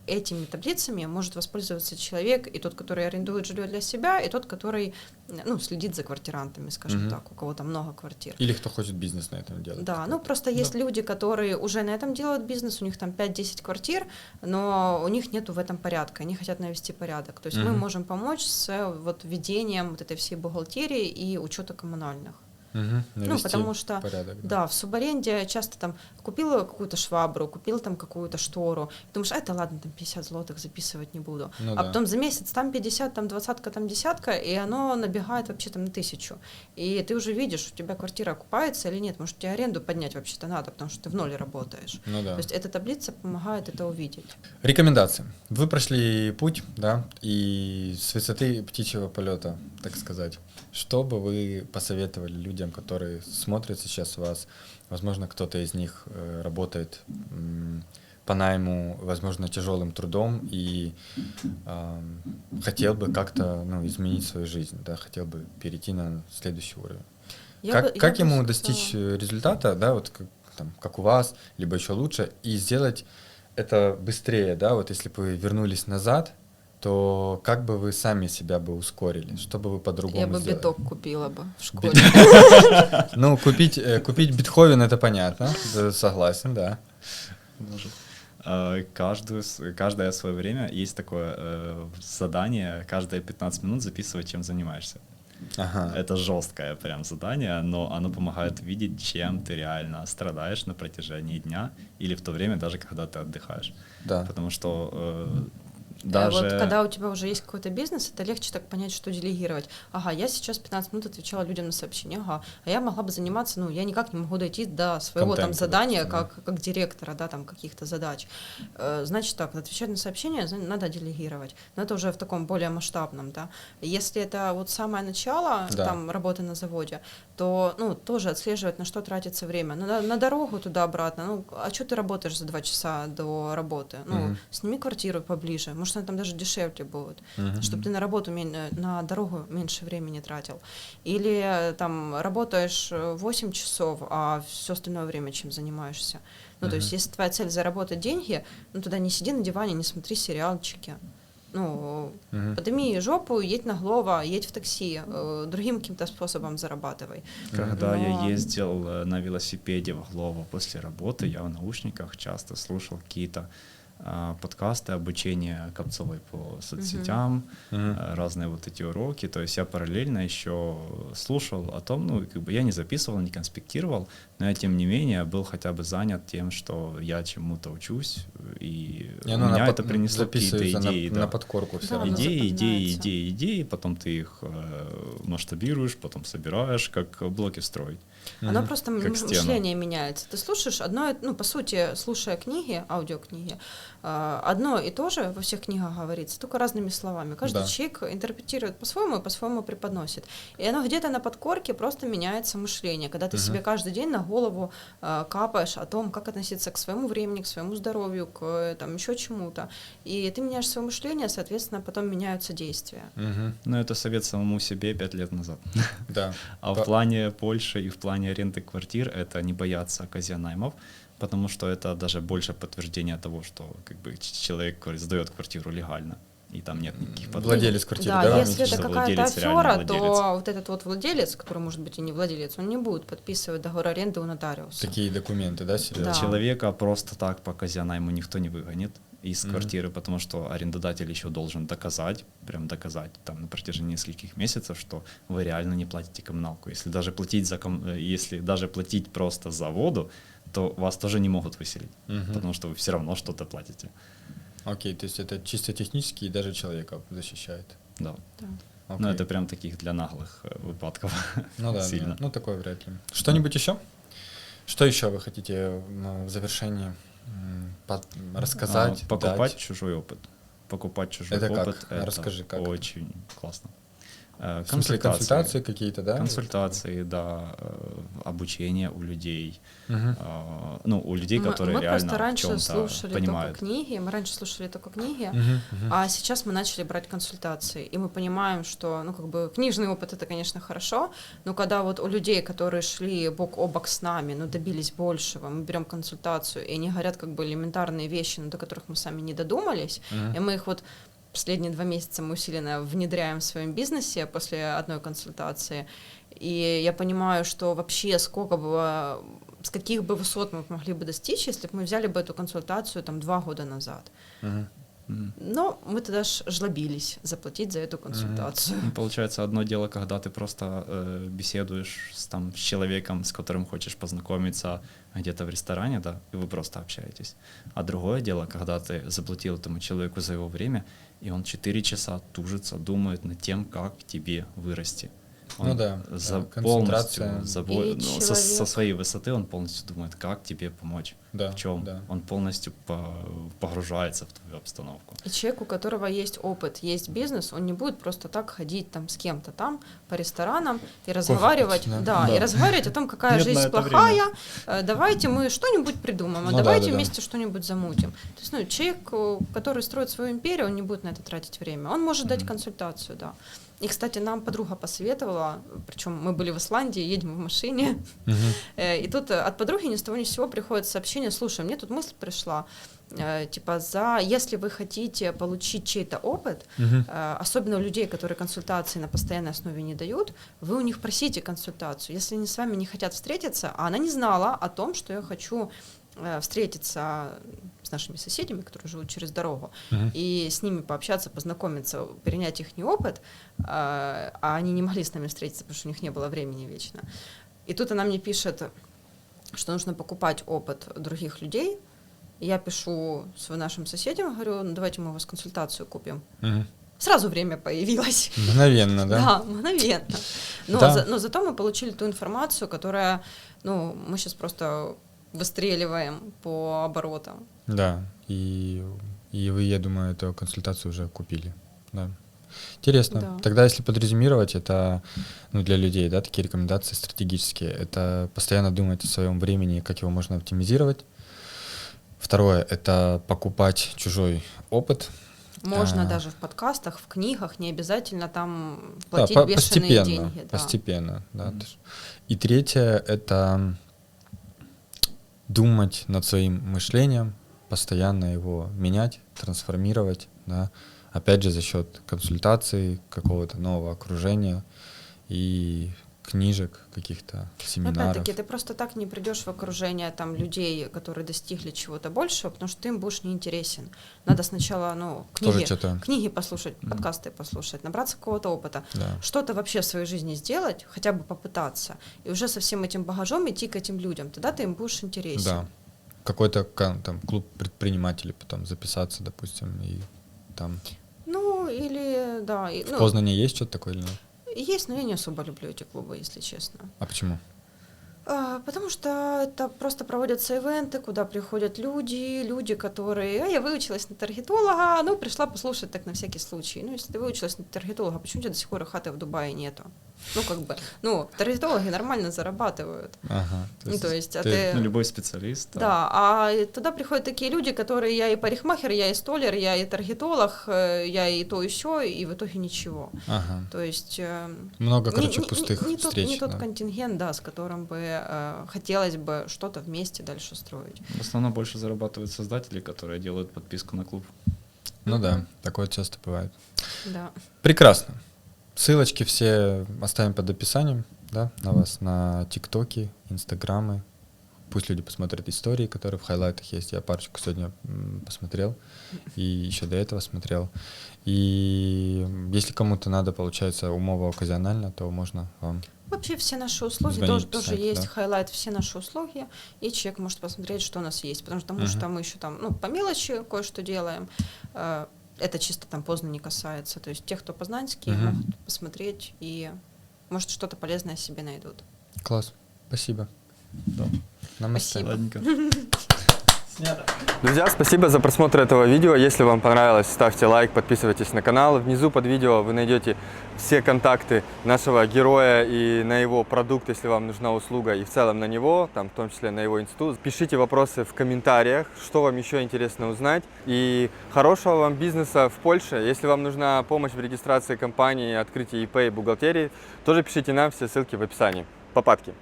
этими таблицами может воспользоваться человек, и тот, который арендует жилье для себя, и тот, который, ну, следит за квартирантами, скажем так, у кого там много квартир. Или кто хочет бизнес на этом делать. Да, ну просто есть люди, которые уже на этом делают бизнес, у них там 5-10 квартир, но у них нету в этом порядка, они хотят навести порядок. То есть мы можем помочь с вот ведением вот этой всей бухгалтерии и учета коммунальных. Ну, Навести потому что, порядок, да, в субаренде часто там купила какую-то швабру, купила там какую-то штору, думаешь, это ладно, там 50 злотых записывать не буду. Ну а да. потом за месяц там 50, там 20, там десятка, и оно набегает вообще там на 1000. И ты уже видишь, у тебя квартира окупается или нет, может, тебе аренду поднять вообще-то надо, потому что ты в ноль работаешь. Ну да. То есть эта таблица помогает это увидеть. Рекомендации. Вы прошли путь, да, и с высоты птичьего полета, так сказать, что бы вы посоветовали людям, которые смотрят сейчас вас, возможно, кто-то из них работает по найму, возможно, тяжелым трудом и хотел бы как-то, ну, изменить свою жизнь, да, хотел бы перейти на следующий уровень. Как ему достичь результата, да, вот как у вас, либо еще лучше, и сделать это быстрее, да, вот если бы вы вернулись назад, то как бы вы сами себя бы ускорили? Что бы вы по-другому Я бы сделали? биток купила бы в школе. Ну, купить Бетховен, это понятно, согласен, да. Может. Каждое свое время есть такое задание, каждые 15 минут записывать, чем занимаешься. Ага. Это жесткое прям задание, но оно помогает видеть, чем ты реально страдаешь на протяжении дня или в то время, даже когда ты отдыхаешь. Да. Потому что даже... Вот когда у тебя уже есть какой-то бизнес, это легче так понять, что делегировать. Ага, я сейчас 15 минут отвечала людям на сообщения, ага, а я могла бы заниматься, ну, я никак не могу дойти до своего Контента, там задания, допустим, как директора, да, там каких-то задач. Значит так, отвечать на сообщения надо делегировать, но это уже в таком более масштабном, да. Если это вот самое начало, Да. там, работы на заводе, то, ну, тоже отслеживать, на что тратится время. На дорогу туда-обратно, ну, а что ты работаешь за 2 часа до работы? Ну, сними квартиру поближе, может, она там даже дешевле будет, чтобы ты на работу, на дорогу меньше времени тратил. Или там работаешь 8 часов, а все остальное время чем занимаешься. Ну, то есть, если твоя цель заработать деньги, ну, туда не сиди на диване, не смотри сериальчики. Ну, подними жопу, едь на Глово, едь в такси, другим каким-то способом зарабатывай. Когда я ездил на велосипеде в Глово после работы, я в наушниках часто слушал какие-то подкасты, обучение Копцовой по соцсетям, разные вот эти уроки. То есть я параллельно еще слушал о том, ну, как бы я не записывал, не конспектировал, но я, тем не менее, был хотя бы занят тем, что я чему-то учусь, и у меня это принесло какие-то идеи. На подкорку все равно. Идеи, потом ты их масштабируешь, потом собираешь, как блоки строить. Оно просто мышление меняется. Ты слушаешь одно, ну, по сути, слушая книги, аудиокниги, одно и то же во всех книгах говорится, только разными словами. Каждый человек интерпретирует по-своему и по-своему преподносит. И оно где-то на подкорке просто меняется мышление, когда ты себе каждый день на голову капаешь о том, как относиться к своему времени, к своему здоровью, к там еще чему-то. И ты меняешь свое мышление, соответственно, потом меняются действия. Ну, это совет самому себе 5 лет назад. Да. А в плане Польши и в плане аренды квартир это не бояться казианаймов, потому что это даже больше подтверждение того, что как бы человек сдает квартиру легально, и там нет никаких подвохов. Владелец квартиры, да? да? Если это какая-то афера, то владелец. вот этот вот владелец, который может быть и не владелец, он не будет подписывать договор аренды у нотариуса. Такие документы, да, себе? Да. Человека просто так по казианайму никто не выгонит из квартиры, потому что арендодатель еще должен доказать там на протяжении нескольких месяцев, что вы реально не платите коммуналку. Если даже платить просто за воду, то вас тоже не могут выселить, потому что вы все равно что-то платите. Окей, то есть это чисто технически и даже человека защищает. Да. Окей. Но это прям таких для наглых выпадков. Ну да, сильно. да. Ну такое вряд ли. Что-нибудь еще? Что еще вы хотите в завершении рассказать? Покупать дать? чужой опыт. Покупать чужой Это опыт. как? Это Расскажи, как. очень классно. В смысле, консультации какие-то, да? Консультации, да, обучение у людей. Ну, у людей, которые мы реально просто раньше в чём-то слушали понимают. только книги, а сейчас мы начали брать консультации, и мы понимаем, что, ну, как бы, книжный опыт — это, конечно, хорошо, но когда вот у людей, которые шли бок о бок с нами, но добились большего, мы берем консультацию, и они говорят, как бы, элементарные вещи, но до которых мы сами не додумались, и мы их вот последние 2 месяца мы усиленно внедряем в своем бизнесе после одной консультации. И я понимаю, что вообще с каких бы высот мы могли бы достичь, если бы мы взяли бы эту консультацию там 2 года назад. Но мы тогда жлобились заплатить за эту консультацию. Получается, одно дело, когда ты просто беседуешь с человеком, с которым хочешь познакомиться где-то в ресторане, да, и вы просто общаетесь. А другое дело, когда ты заплатил этому человеку за его время, и он 4 часа тужится, думает над тем, как тебе вырасти. Он концентрация. Полностью со своей высоты он полностью думает, как тебе помочь, в чем. Да. Он полностью погружается в твою обстановку. И человек, у которого есть опыт, есть бизнес, он не будет просто так ходить там с кем-то там по ресторанам и разговаривать, и разговаривать о том, какая жизнь плохая. Давайте мы что-нибудь придумаем, давайте вместе что-нибудь замутим. То есть, человек, который строит свою империю, он не будет на это тратить время. Он может дать консультацию, да. И, кстати, нам подруга посоветовала, причем мы были в Исландии, едем в машине, и тут от подруги ни с того ни с сего приходит сообщение: слушай, мне тут мысль пришла, типа, если вы хотите получить чей-то опыт, особенно у людей, которые консультации на постоянной основе не дают, вы у них просите консультацию. Если они с вами не хотят встретиться, а она не знала о том, что я хочу встретиться с нашими соседями, которые живут через дорогу, и с ними пообщаться, познакомиться, перенять их опыт, а они не могли с нами встретиться, потому что у них не было времени вечно. И тут она мне пишет, что нужно покупать опыт других людей. Я пишу нашим соседям, говорю, ну давайте мы у вас консультацию купим. Сразу время появилось. Мгновенно, да? Да, мгновенно. Но зато мы получили ту информацию, которая, мы сейчас просто выстреливаем по оборотам. Да, и вы, я думаю, эту консультацию уже купили, да. Интересно. Да. Тогда, если подрезюмировать, это для людей, да, такие рекомендации стратегические. Это постоянно думать о своем времени, как его можно оптимизировать. Второе — это покупать чужой опыт. Можно даже в подкастах, в книгах, не обязательно там платить бешеные деньги. Да. Постепенно, да. И третье — это думать над своим мышлением, постоянно его менять, трансформировать, да. Опять же, за счет консультаций, какого-то нового окружения и книжек, каких-то семинаров. Опять-таки, ты просто так не придешь в окружение там людей, которые достигли чего-то большего, потому что ты им будешь неинтересен. Надо сначала, книги послушать, подкасты послушать, набраться какого-то опыта, что-то вообще в своей жизни сделать, хотя бы попытаться, и уже со всем этим багажом идти к этим людям, тогда ты им будешь интересен. Да. Какой-то там клуб предпринимателей потом записаться, допустим, и там... В Познане есть что-то такое или нет? Есть, но я не особо люблю эти клубы, если честно. А почему? Потому что это просто проводятся ивенты, куда приходят люди, которые... я выучилась на таргетолога, пришла послушать так на всякий случай. Если ты выучилась на таргетолога, почему у тебя до сих пор хаты в Дубае нету? Таргетологи нормально зарабатывают. Ага. То есть любой специалист. Да, а туда приходят такие люди, которые я и парикмахер, я и столер, я и таргетолог, я и то, и сё, и в итоге ничего. Ага. То есть... Много, пустых встреч. Не тот контингент, с которым бы хотелось бы что-то вместе дальше строить. В основном больше зарабатывают создатели, которые делают подписку на клуб. Да, такое часто бывает. Да. Прекрасно. Ссылочки все оставим под описанием, да, на вас, на ТикТоки, Инстаграмы. Пусть люди посмотрят истории, которые в хайлайтах есть. Я парочку сегодня посмотрел и еще до этого смотрел. И если кому-то надо, получается, умово-оказионально, то можно вам... Вообще все наши услуги, тоже есть хайлайт, все наши услуги, и человек может посмотреть, что у нас есть, потому что мы еще там, по мелочи кое-что делаем, это чисто там Познань не касается, то есть те, кто познанские, могут посмотреть и, может, что-то полезное себе найдут. Класс, спасибо. Да. Намасте. Ладненько. Друзья, спасибо за просмотр этого видео. Если вам понравилось, ставьте лайк, подписывайтесь на канал. Внизу под видео вы найдете все контакты нашего героя и на его продукт, если вам нужна услуга, и в целом на него, там, в том числе на его институт. Пишите вопросы в комментариях, что вам еще интересно узнать. И хорошего вам бизнеса в Польше. Если вам нужна помощь в регистрации компании, открытии ИП и бухгалтерии, тоже пишите нам, все ссылки в описании. Попадки!